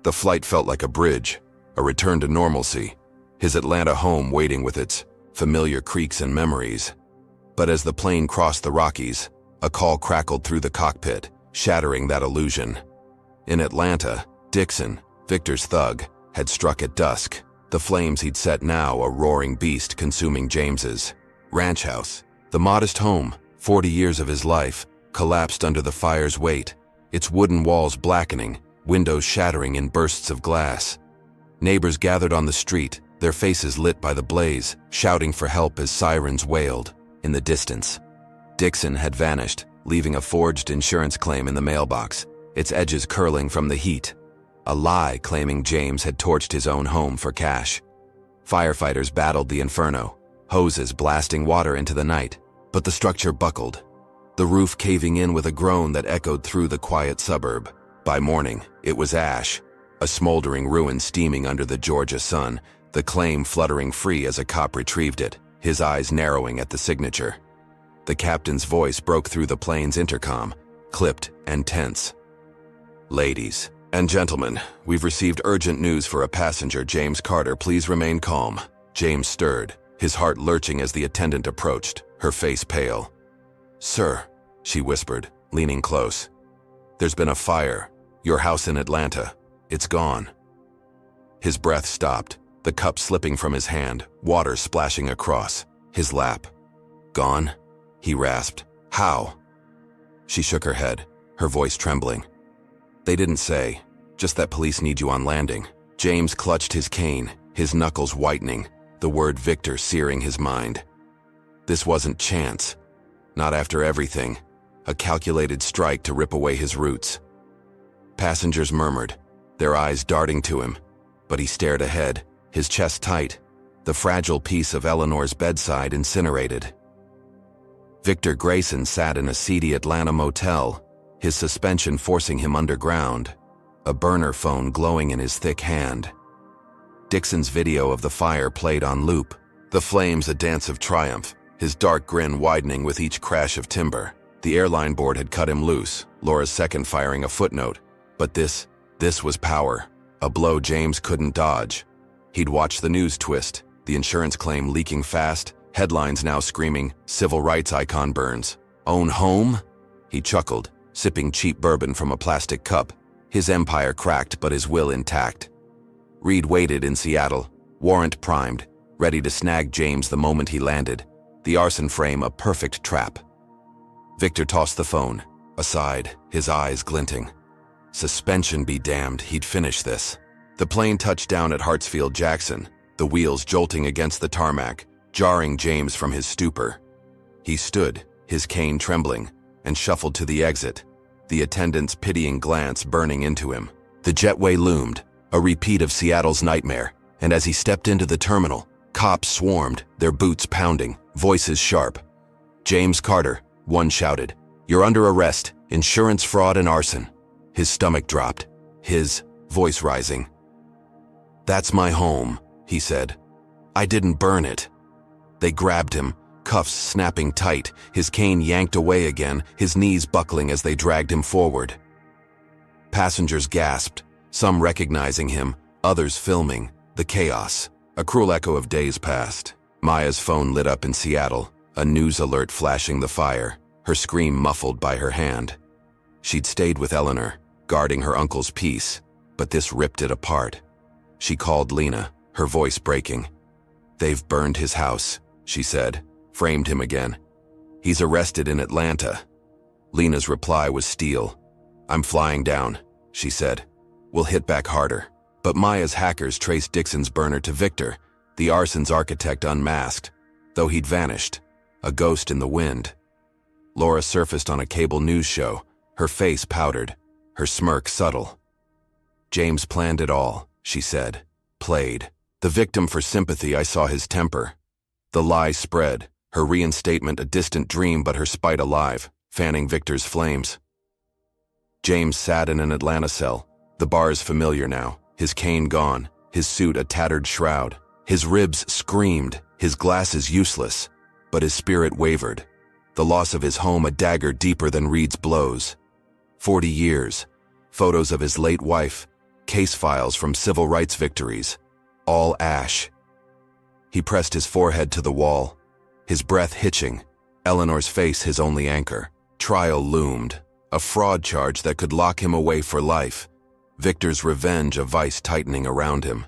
The flight felt like a bridge, a return to normalcy, his Atlanta home waiting with its familiar creaks and memories. But as the plane crossed the Rockies, a call crackled through the cockpit, shattering that illusion. In Atlanta, Dixon, Victor's thug, had struck at dusk, the flames he'd set now a roaring beast consuming James's ranch house. The modest home, 40 years of his life, collapsed under the fire's weight, its wooden walls blackening, windows shattering in bursts of glass. Neighbors gathered on the street, their faces lit by the blaze, shouting for help as sirens wailed. In the distance, Dixon had vanished, leaving a forged insurance claim in the mailbox, its edges curling from the heat. A lie claiming James had torched his own home for cash. Firefighters battled the inferno, hoses blasting water into the night, but the structure buckled, the roof caving in with a groan that echoed through the quiet suburb. By morning, it was ash, a smoldering ruin steaming under the Georgia sun, the claim fluttering free as a cop retrieved it, his eyes narrowing at the signature. The captain's voice broke through the plane's intercom, clipped and tense. "Ladies and gentlemen, we've received urgent news for a passenger, James Carter. Please remain calm." James stirred, his heart lurching as the attendant approached, her face pale. "Sir," she whispered, leaning close. "There's been a fire. Your house in Atlanta. It's gone." His breath stopped, the cup slipping from his hand, water splashing across his lap. "Gone?" he rasped. "How?" She shook her head, her voice trembling. "They didn't say, just that police need you on landing." James clutched his cane, his knuckles whitening, the word Victor searing his mind. This wasn't chance. Not after everything. A calculated strike to rip away his roots. Passengers murmured, their eyes darting to him, but he stared ahead, his chest tight, the fragile piece of Eleanor's bedside incinerated. Victor Grayson sat in a seedy Atlanta motel, his suspension forcing him underground, a burner phone glowing in his thick hand. Dixon's video of the fire played on loop, the flames a dance of triumph, his dark grin widening with each crash of timber. The airline board had cut him loose, Laura's second firing a footnote. But this was power, a blow James couldn't dodge. He'd watched the news twist, the insurance claim leaking fast, headlines now screaming, civil rights icon burns. Own home? He chuckled, sipping cheap bourbon from a plastic cup, his empire cracked but his will intact. Reed waited in Seattle, warrant primed, ready to snag James the moment he landed, the arson frame a perfect trap. Victor tossed the phone, aside, his eyes glinting. Suspension be damned, he'd finish this. The plane touched down at Hartsfield-Jackson, the wheels jolting against the tarmac, jarring James from his stupor. He stood, his cane trembling, and shuffled to the exit, the attendant's pitying glance burning into him. The jetway loomed, A repeat of Seattle's nightmare, and as he stepped into the terminal, cops swarmed, their boots pounding, voices sharp. "James Carter," one shouted. "You're under arrest, insurance fraud and arson." His stomach dropped, his voice rising. "That's my home," he said. "I didn't burn it." They grabbed him, cuffs snapping tight, his cane yanked away again, his knees buckling as they dragged him forward. Passengers gasped, some recognizing him, others filming, the chaos, a cruel echo of days past. Maya's phone lit up in Seattle, a news alert flashing the fire, her scream muffled by her hand. She'd stayed with Eleanor, guarding her uncle's peace, but this ripped it apart. She called Lena, her voice breaking. "They've burned his house," she said, framed him again. "He's arrested in Atlanta." Lena's reply was steel. "I'm flying down," she said. "We'll hit back harder." But Maya's hackers traced Dixon's burner to Victor, the arson's architect unmasked, though he'd vanished, a ghost in the wind. Laura surfaced on a cable news show, her face powdered, her smirk subtle. "James planned it all," she said. "Played. The victim for sympathy, I saw his temper." The lie spread, her reinstatement a distant dream but her spite alive, fanning Victor's flames. James sat in an Atlanta cell, the bars familiar now, his cane gone, his suit a tattered shroud. His ribs screamed, his glasses useless, but his spirit wavered. The loss of his home a dagger deeper than Reed's blows. 40 years, photos of his late wife, case files from civil rights victories, all ash. He pressed his forehead to the wall, his breath hitching, Eleanor's face his only anchor. Trial loomed, a fraud charge that could lock him away for life, Victor's revenge a vice tightening around him.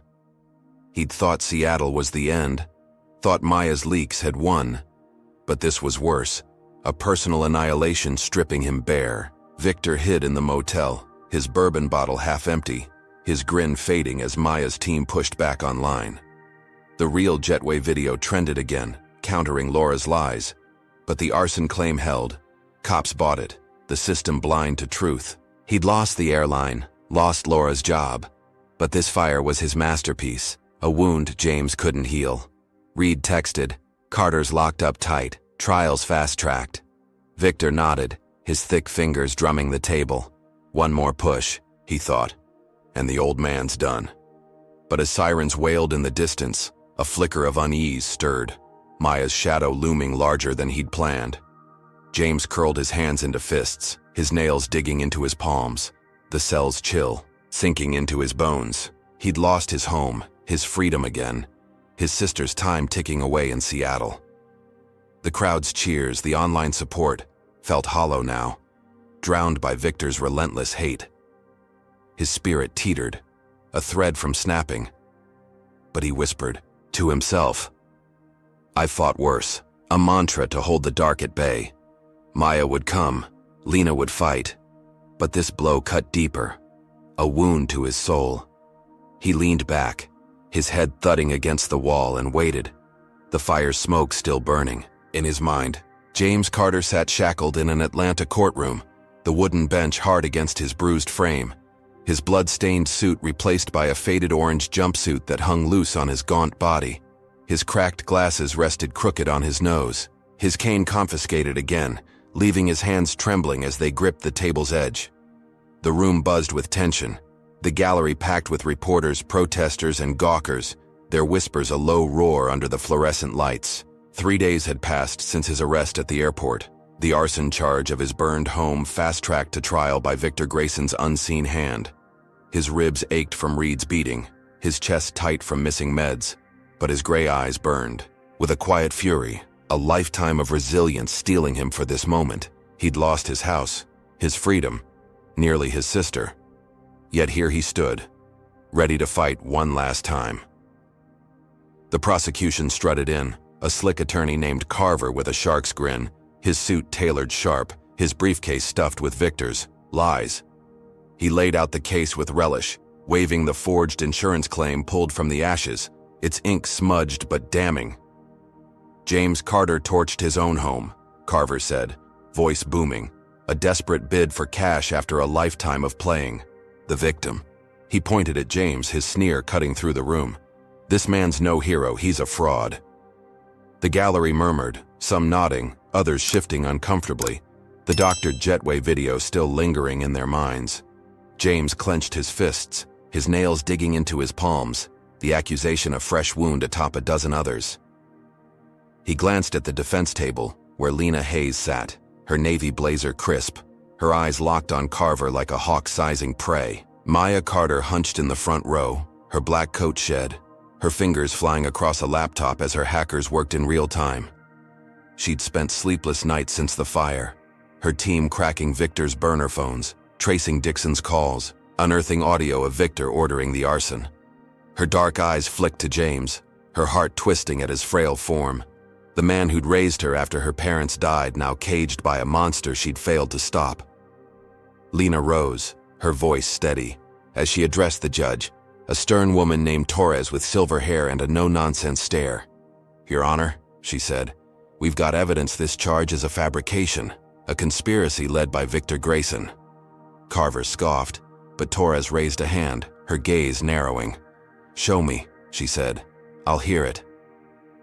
He'd thought Seattle was the end, thought Maya's leaks had won, but this was worse, a personal annihilation stripping him bare. Victor hid in the motel, his bourbon bottle half empty, his grin fading as Maya's team pushed back online. The real Jetway video trended again, countering Laura's lies, but the arson claim held. Cops bought it, the system blind to truth. He'd lost the airline, lost Laura's job, but this fire was his masterpiece, a wound James couldn't heal. Reed texted, "Carter's locked up tight, trials fast-tracked." Victor nodded, his thick fingers drumming the table. One more push, he thought, and the old man's done. But as sirens wailed in the distance, a flicker of unease stirred, Maya's shadow looming larger than he'd planned. James curled his hands into fists, his nails digging into his palms, the cell's chill, sinking into his bones. He'd lost his home, his freedom again, his sister's time ticking away in Seattle. The crowd's cheers, the online support, felt hollow now, drowned by Victor's relentless hate. His spirit teetered, a thread from snapping. But he whispered, to himself, "I've fought worse," a mantra to hold the dark at bay. Maya would come, Lena would fight, but this blow cut deeper, a wound to his soul. He leaned back, his head thudding against the wall, and waited, the fire's smoke still burning. In his mind, James Carter sat shackled in an Atlanta courtroom, the wooden bench hard against his bruised frame, his blood-stained suit replaced by a faded orange jumpsuit that hung loose on his gaunt body. His cracked glasses rested crooked on his nose, his cane confiscated again, leaving his hands trembling as they gripped the table's edge. The room buzzed with tension, the gallery packed with reporters, protesters, and gawkers, their whispers a low roar under the fluorescent lights. 3 days had passed since his arrest at the airport, the arson charge of his burned home fast-tracked to trial by Victor Grayson's unseen hand. His ribs ached from Reed's beating, his chest tight from missing meds, but his gray eyes burned. With a quiet fury, a lifetime of resilience steeling him for this moment. He'd lost his house, his freedom, nearly his sister. Yet here he stood, ready to fight one last time. The prosecution strutted in, a slick attorney named Carver with a shark's grin, his suit tailored sharp, his briefcase stuffed with Victor's lies. He laid out the case with relish, waving the forged insurance claim pulled from the ashes, its ink smudged but damning. James Carter torched his own home, Carver said, voice booming, a desperate bid for cash after a lifetime of playing. The victim, He pointed at James, his sneer cutting through the room. "This man's no hero, he's a fraud." The gallery murmured, some nodding, others shifting uncomfortably, the doctored jetway video still lingering in their minds. James clenched his fists, his nails digging into his palms, the accusation a fresh wound atop a dozen others. He glanced at the defense table, where Lena Hayes sat, her navy blazer crisp, her eyes locked on Carver like a hawk sizing prey. Maya Carter hunched in the front row, her black coat shed, her fingers flying across a laptop as her hackers worked in real time. She'd spent sleepless nights since the fire, her team cracking Victor's burner phones, tracing Dixon's calls, unearthing audio of Victor ordering the arson. Her dark eyes flicked to James, her heart twisting at his frail form. The man who'd raised her after her parents died, now caged by a monster she'd failed to stop. Lena rose, her voice steady, as she addressed the judge, a stern woman named Torres with silver hair and a no-nonsense stare. "Your Honor," she said, "we've got evidence this charge is a fabrication, a conspiracy led by Victor Grayson." Carver scoffed, but Torres raised a hand, her gaze narrowing. "Show me," she said. "I'll hear it."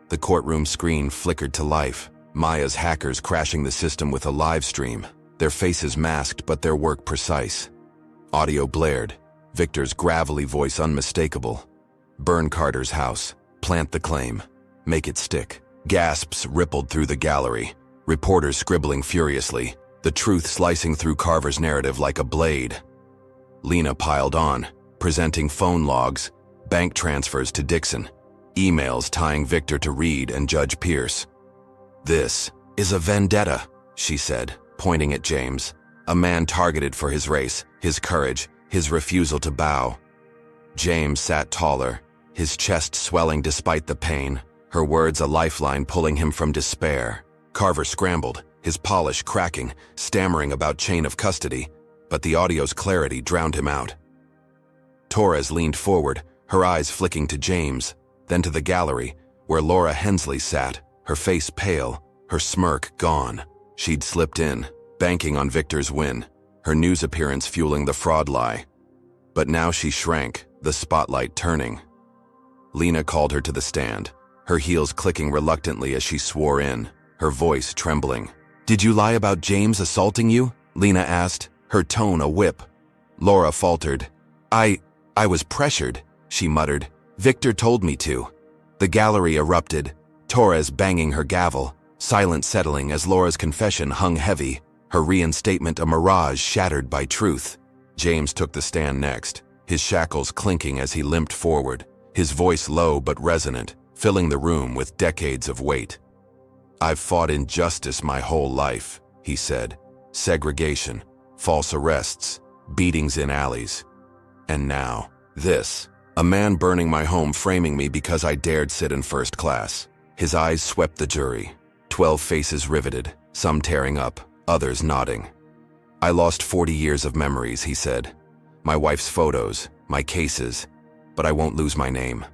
The courtroom screen flickered to life, Maya's hackers crashing the system with a live stream, their faces masked but their work precise. Audio blared, Victor's gravelly voice unmistakable. "Burn Carter's house. Plant the claim. Make it stick." Gasps rippled through the gallery, reporters scribbling furiously, the truth slicing through Carver's narrative like a blade. Lena piled on, presenting phone logs, bank transfers to Dixon, emails tying Victor to Reed and Judge Pierce. "This is a vendetta," she said, pointing at James, a man targeted for his race, his courage, his refusal to bow. James sat taller, his chest swelling despite the pain, her words a lifeline pulling him from despair. Carver scrambled, his polish cracking, stammering about chain of custody, but the audio's clarity drowned him out. Torres leaned forward, her eyes flicking to James, then to the gallery, where Laura Hensley sat, her face pale, her smirk gone. She'd slipped in, banking on Victor's win, her news appearance fueling the fraud lie. But now she shrank, the spotlight turning. Lena called her to the stand, her heels clicking reluctantly as she swore in, her voice trembling. "Did you lie about James assaulting you?" Lena asked, her tone a whip. Laura faltered. I was pressured," she muttered. "Victor told me to." The gallery erupted, Torres banging her gavel, silence settling as Laura's confession hung heavy, her reinstatement a mirage shattered by truth. James took the stand next, his shackles clinking as he limped forward, his voice low but resonant, filling the room with decades of weight. "I've fought injustice my whole life," he said. "Segregation, false arrests, beatings in alleys. And now, this. A man burning my home, framing me because I dared sit in first class." His eyes swept the jury, 12 faces riveted, some tearing up, others nodding. "I lost 40 years of memories," he said. "My wife's photos, my cases, but I won't lose my name."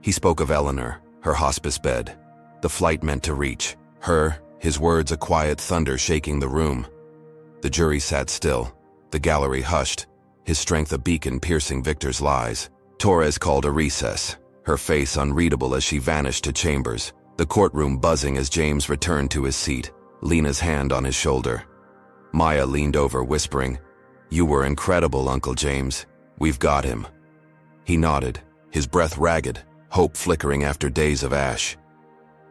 He spoke of Eleanor, her hospice bed, the flight meant to reach, her, his words a quiet thunder shaking the room. The jury sat still, the gallery hushed, his strength a beacon piercing Victor's lies. Torres called a recess, her face unreadable as she vanished to chambers, the courtroom buzzing as James returned to his seat, Lena's hand on his shoulder. Maya leaned over, whispering, "You were incredible, Uncle James. We've got him." He nodded, his breath ragged, hope flickering after days of ash.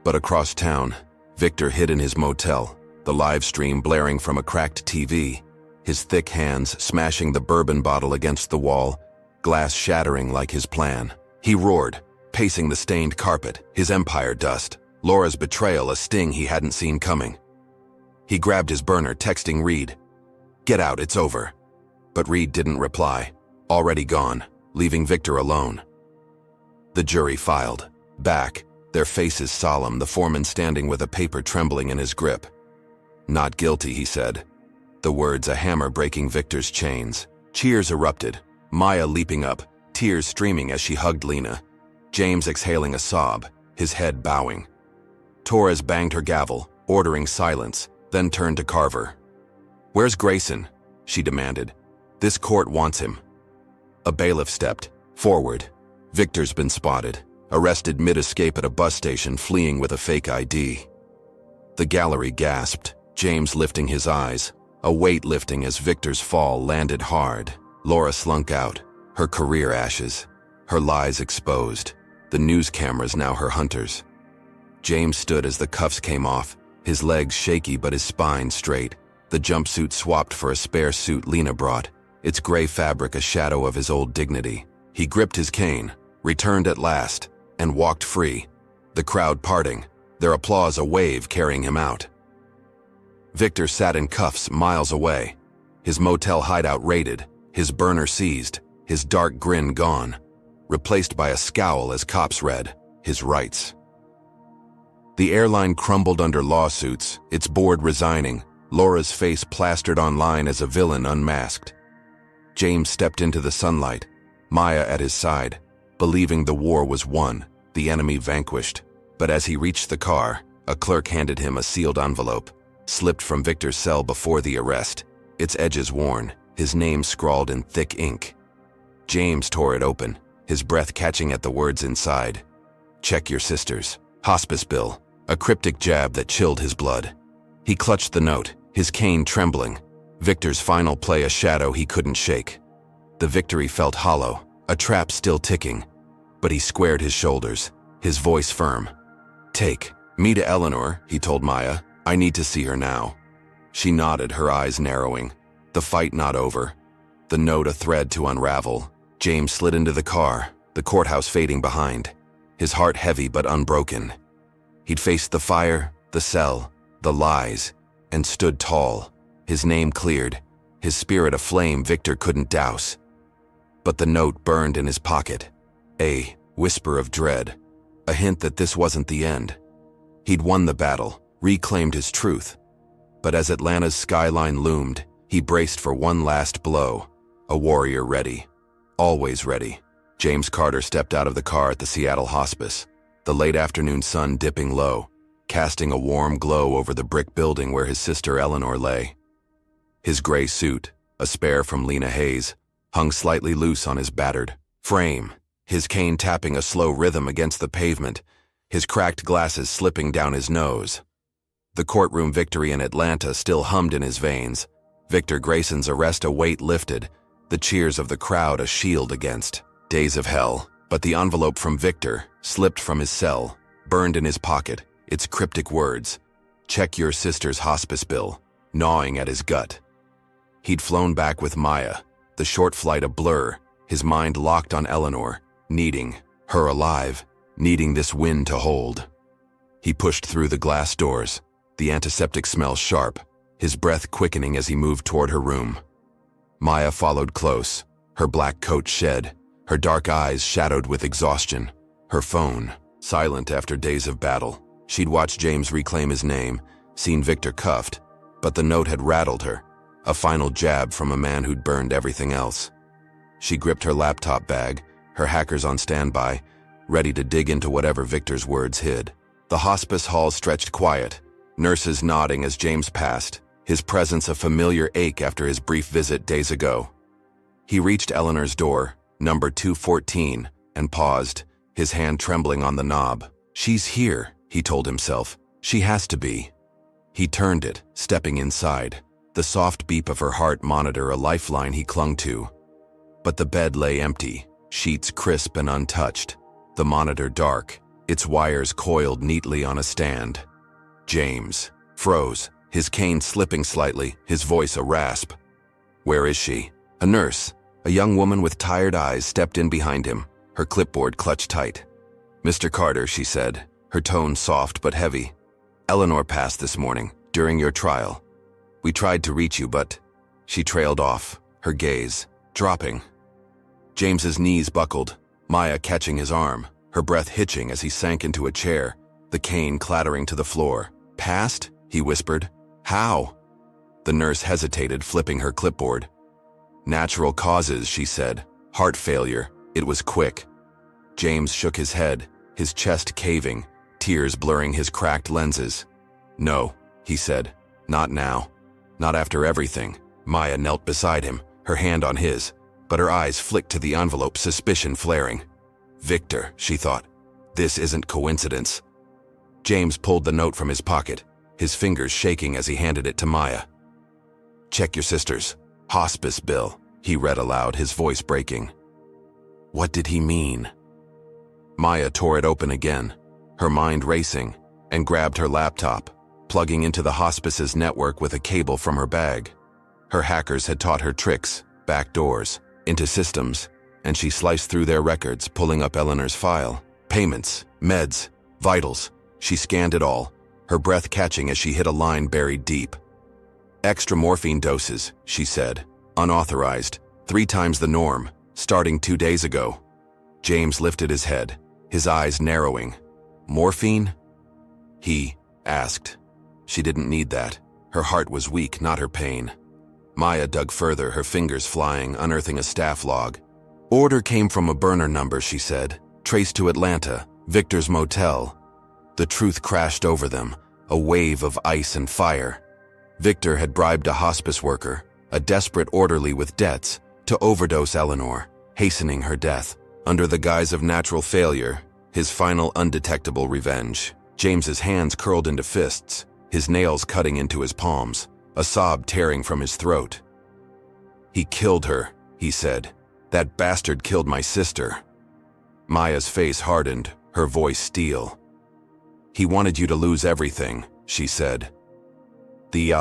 But across town, Victor hid in his motel, the live stream blaring from a cracked TV, his thick hands smashing the bourbon bottle against the wall, glass shattering like his plan. He roared, pacing the stained carpet, his empire dust, Laura's betrayal a sting he hadn't seen coming. He grabbed his burner, texting Reed, "Get out, it's over." But Reed didn't reply, already gone, leaving Victor alone. The jury filed, back, their faces solemn, the foreman standing with a paper trembling in his grip. "Not guilty," he said, the words a hammer breaking Victor's chains. Cheers erupted, Maya leaping up, tears streaming as she hugged Lena, James exhaling a sob, his head bowing. Torres banged her gavel, ordering silence, then turned to Carver. "Where's Grayson?" she demanded. "This court wants him." A bailiff stepped forward. Victor's been spotted, arrested mid-escape at a bus station, fleeing with a fake ID. The gallery gasped, James lifting his eyes, a weight lifting as Victor's fall landed hard. Laura slunk out, her career ashes, her lies exposed, the news cameras now her hunters. James stood as the cuffs came off, his legs shaky but his spine straight. The jumpsuit swapped for a spare suit Lena brought, its gray fabric a shadow of his old dignity. He gripped his cane, returned at last, and walked free, the crowd parting, their applause a wave carrying him out. Victor sat in cuffs miles away, his motel hideout raided, his burner seized, his dark grin gone, replaced by a scowl as cops read his rights. The airline crumbled under lawsuits, its board resigning, Laura's face plastered online as a villain unmasked. James stepped into the sunlight, Maya at his side, believing the war was won, the enemy vanquished. But as he reached the car, a clerk handed him a sealed envelope, slipped from Victor's cell before the arrest, its edges worn, his name scrawled in thick ink. James tore it open, his breath catching at the words inside. Check your sister's hospice bill, a cryptic jab that chilled his blood. He clutched the note, his cane trembling. Victor's final play a shadow he couldn't shake. The victory felt hollow, a trap still ticking. But he squared his shoulders, his voice firm. Take me to Eleanor, he told Maya. I need to see her now. She nodded, her eyes narrowing. The fight not over. The note a thread to unravel. James slid into the car, the courthouse fading behind, his heart heavy but unbroken. He'd faced the fire, the cell, the lies, and stood tall, his name cleared, his spirit aflame Victor couldn't douse. But the note burned in his pocket, a whisper of dread, a hint that this wasn't the end. He'd won the battle, reclaimed his truth. But as Atlanta's skyline loomed, he braced for one last blow, a warrior ready, always ready. James Carter stepped out of the car at the Seattle hospice, the late afternoon sun dipping low, casting a warm glow over the brick building where his sister Eleanor lay. His gray suit, a spare from Lena Hayes, hung slightly loose on his battered frame, his cane tapping a slow rhythm against the pavement, his cracked glasses slipping down his nose. The courtroom victory in Atlanta still hummed in his veins. Victor Grayson's arrest a weight lifted, the cheers of the crowd a shield against days of hell. But the envelope from Victor slipped from his cell, burned in his pocket, its cryptic words, check your sister's hospice bill, gnawing at his gut. He'd flown back with Maya, the short flight a blur, his mind locked on Eleanor, needing her alive, needing this wind to hold. He pushed through the glass doors, the antiseptic smell sharp, his breath quickening as he moved toward her room. Maya followed close, her black coat shed, her dark eyes shadowed with exhaustion, her phone silent after days of battle. She'd watched James reclaim his name, seen Victor cuffed, but the note had rattled her, a final jab from a man who'd burned everything else. She gripped her laptop bag, her hackers on standby, ready to dig into whatever Victor's words hid. The hospice hall stretched quiet, nurses nodding as James passed, his presence a familiar ache after his brief visit days ago. He reached Eleanor's door, number 214, and paused, his hand trembling on the knob. She's here, he told himself. She has to be. He turned it, stepping inside, the soft beep of her heart monitor a lifeline he clung to. But the bed lay empty, sheets crisp and untouched, the monitor dark, its wires coiled neatly on a stand. James froze, his cane slipping slightly, his voice a rasp. Where is she? A nurse, a young woman with tired eyes, stepped in behind him, her clipboard clutched tight. Mr. Carter, she said, her tone soft but heavy. Eleanor passed this morning, during your trial. We tried to reach you, but... She trailed off, her gaze dropping. James's knees buckled, Maya catching his arm, her breath hitching as he sank into a chair, the cane clattering to the floor. Passed? He whispered. How? The nurse hesitated, flipping her clipboard. Natural causes, she said. Heart failure. It was quick. James shook his head, his chest caving, tears blurring his cracked lenses. No, he said. Not now. Not after everything. Maya knelt beside him, her hand on his. but her eyes flicked to the envelope, suspicion flaring. Victor, she thought. This isn't coincidence. James pulled the note from his pocket, his fingers shaking as he handed it to Maya. Check your sister's hospice bill, he read aloud, his voice breaking. What did he mean? Maya tore it open again, her mind racing, and grabbed her laptop, plugging into the hospice's network with a cable from her bag. Her hackers had taught her tricks, back doors, into systems, and she sliced through their records, pulling up Eleanor's file. Payments, meds, vitals. She scanned it all, her breath catching as she hit a line buried deep. Extra morphine doses, she said. Unauthorized, 3 times the norm, starting 2 days ago. James lifted his head, his eyes narrowing. Morphine? He asked. She didn't need that. Her heart was weak, not her pain. Maya dug further, her fingers flying, unearthing a staff log. Order came from a burner number, she said, traced to Atlanta, Victor's motel. The truth crashed over them, a wave of ice and fire. Victor had bribed a hospice worker, a desperate orderly with debts, to overdose Eleanor, hastening her death. Under the guise of natural failure, his final undetectable revenge. James's hands curled into fists, his nails cutting into his palms, a sob tearing from his throat. He killed her, he said. That bastard killed my sister. Maya's face hardened, her voice steel. He wanted you to lose everything, she said. The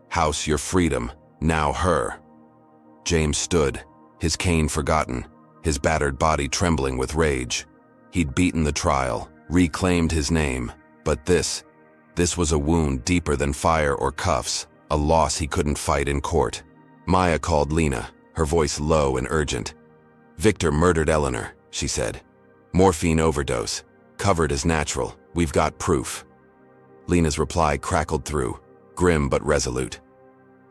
house, your freedom, now her. James stood, his cane forgotten, his battered body trembling with rage. He'd beaten the trial, reclaimed his name, but this was a wound deeper than fire or cuffs, a loss he couldn't fight in court. Maya called Lena, her voice low and urgent. Victor murdered Eleanor, she said. Morphine overdose, covered as natural, we've got proof. Lena's reply crackled through, grim but resolute.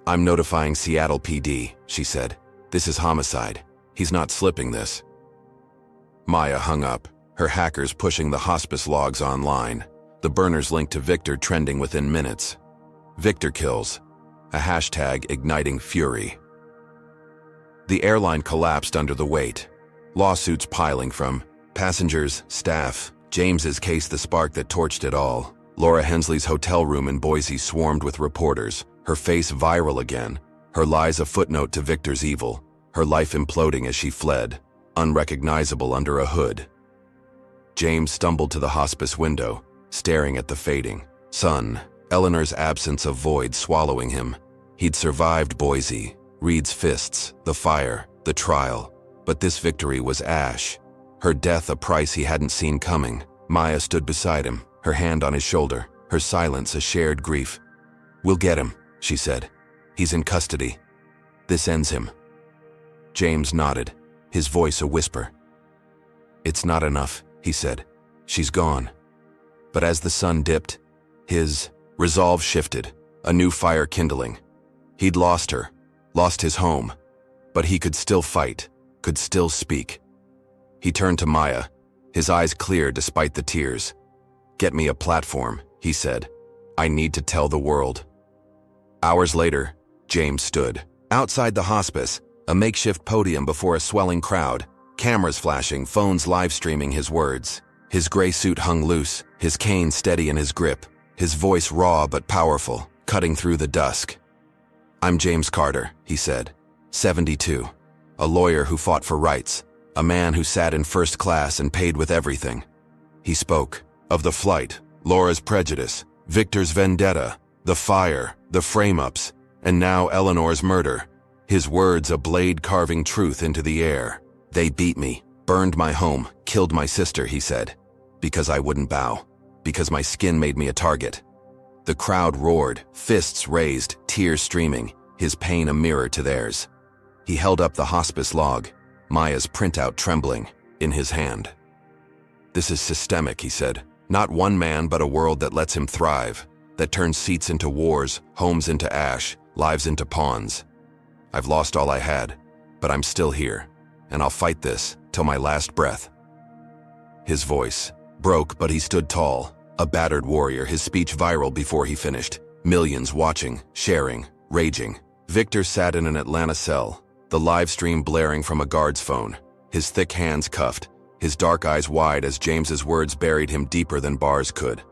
I'm notifying Seattle PD, she said. This is homicide. He's not slipping this. Maya hung up, her hackers pushing the hospice logs online, the burners linked to Victor trending within minutes. Victor kills, a hashtag igniting fury. The airline collapsed under the weight, lawsuits piling from passengers, staff, James's case the spark that torched it all. Laura Hensley's hotel room in Boise swarmed with reporters, her face viral again, her lies a footnote to Victor's evil, her life imploding as she fled, unrecognizable under a hood. James stumbled to the hospice window, staring at the fading sun, Eleanor's absence of void swallowing him. He'd survived Boise, Reed's fists, the fire, the trial, but this victory was ash. Her death a price he hadn't seen coming. Maya stood beside him, her hand on his shoulder, her silence a shared grief. We'll get him, she said. He's in custody. This ends him. James nodded, his voice a whisper. It's not enough, he said. She's gone. But as the sun dipped, his resolve shifted, a new fire kindling. He'd lost her, lost his home, but he could still fight, could still speak. He turned to Maya, his eyes clear despite the tears. Get me a platform, he said. I need to tell the world. Hours later, James stood outside the hospice, a makeshift podium before a swelling crowd, cameras flashing, phones live streaming his words. His gray suit hung loose, his cane steady in his grip, his voice raw but powerful, cutting through the dusk. I'm James Carter, he said, 72, a lawyer who fought for rights, a man who sat in first class and paid with everything. He spoke of the flight, Laura's prejudice, Victor's vendetta, the fire, the frame-ups, and now Eleanor's murder. His words a blade carving truth into the air. They beat me, burned my home, killed my sister, he said, because I wouldn't bow, because my skin made me a target. The crowd roared, fists raised, tears streaming, his pain a mirror to theirs. He held up the hospice log, Maya's printout trembling, in his hand. This is systemic, he said. Not one man, but a world that lets him thrive, that turns seats into wars, homes into ash, lives into pawns. I've lost all I had, but I'm still here, and I'll fight this till my last breath. His voice broke, but he stood tall, a battered warrior, his speech viral before he finished. Millions watching, sharing, raging. Victor sat in an Atlanta cell, the live stream blaring from a guard's phone, his thick hands cuffed, his dark eyes wide as James's words buried him deeper than bars could.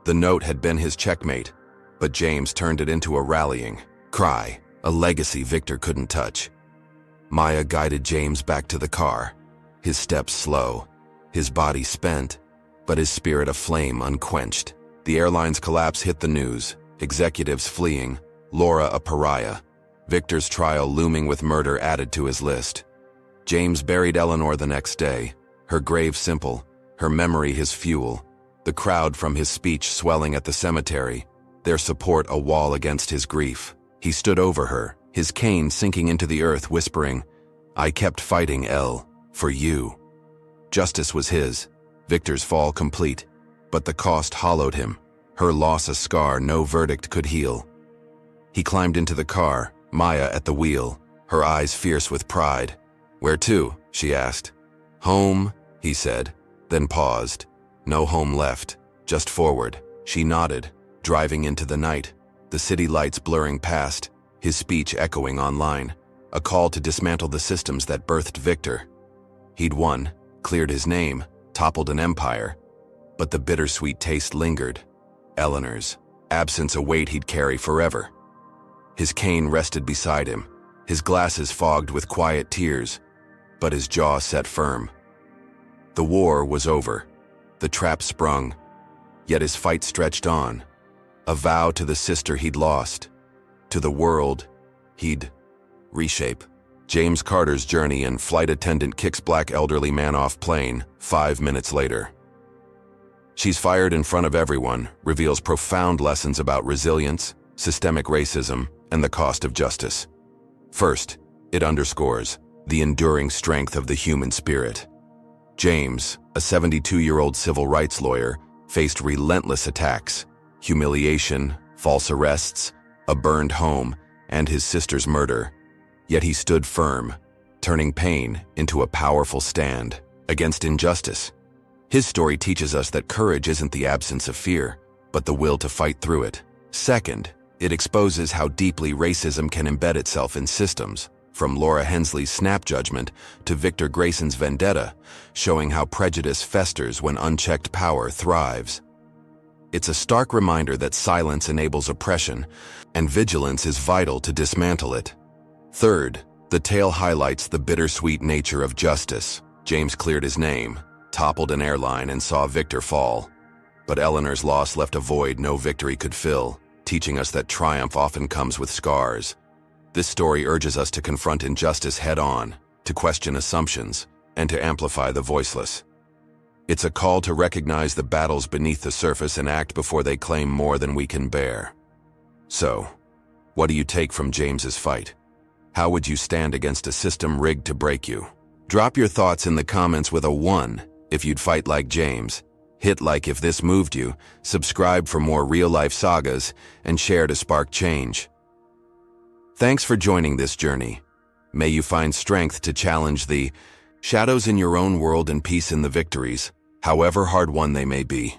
The note had been his checkmate, but James turned it into a rallying cry, a legacy Victor couldn't touch. Maya guided James back to the car, his steps slow, his body spent, but his spirit aflame unquenched. The airline's collapse hit the news, executives fleeing, Laura a pariah, Victor's trial looming with murder added to his list. James buried Eleanor the next day, her grave simple, her memory his fuel, the crowd from his speech swelling at the cemetery, their support a wall against his grief. He stood over her, his cane sinking into the earth, whispering, "I kept fighting, Elle, for you." Justice was his, Victor's fall complete, but the cost hollowed him, her loss a scar no verdict could heal. He climbed into the car, Maya at the wheel, her eyes fierce with pride. "Where to?" she asked. "Home," he said, then paused. No home left, just forward. She nodded, driving into the night, the city lights blurring past, his speech echoing online, a call to dismantle the systems that birthed Victor. He'd won, cleared his name, toppled an empire, but the bittersweet taste lingered. Eleanor's absence a weight he'd carry forever. His cane rested beside him, his glasses fogged with quiet tears, but his jaw set firm. The war was over, the trap sprung, yet his fight stretched on, a vow to the sister he'd lost, to the world he'd reshape. James Carter's journey and flight attendant kicks black elderly man off plane 5 minutes later. She's fired in front of everyone, reveals profound lessons about resilience, systemic racism, and the cost of justice. First, it underscores the enduring strength of the human spirit. James, a 72-year-old civil rights lawyer, faced relentless attacks, humiliation, false arrests, a burned home, and his sister's murder. Yet he stood firm, turning pain into a powerful stand against injustice. His story teaches us that courage isn't the absence of fear, but the will to fight through it. Second, it exposes how deeply racism can embed itself in systems, from Laura Hensley's snap judgment to Victor Grayson's vendetta, showing how prejudice festers when unchecked power thrives. It's a stark reminder that silence enables oppression, and vigilance is vital to dismantle it. Third, the tale highlights the bittersweet nature of justice. James cleared his name, toppled an airline, and saw Victor fall. But Eleanor's loss left a void no victory could fill, teaching us that triumph often comes with scars. This story urges us to confront injustice head-on, to question assumptions, and to amplify the voiceless. It's a call to recognize the battles beneath the surface and act before they claim more than we can bear. So, what do you take from James's fight? How would you stand against a system rigged to break you? Drop your thoughts in the comments with a 1 if you'd fight like James. Hit like if this moved you, subscribe for more real-life sagas, and share to spark change. Thanks for joining this journey. May you find strength to challenge the shadows in your own world and peace in the victories, however hard won they may be.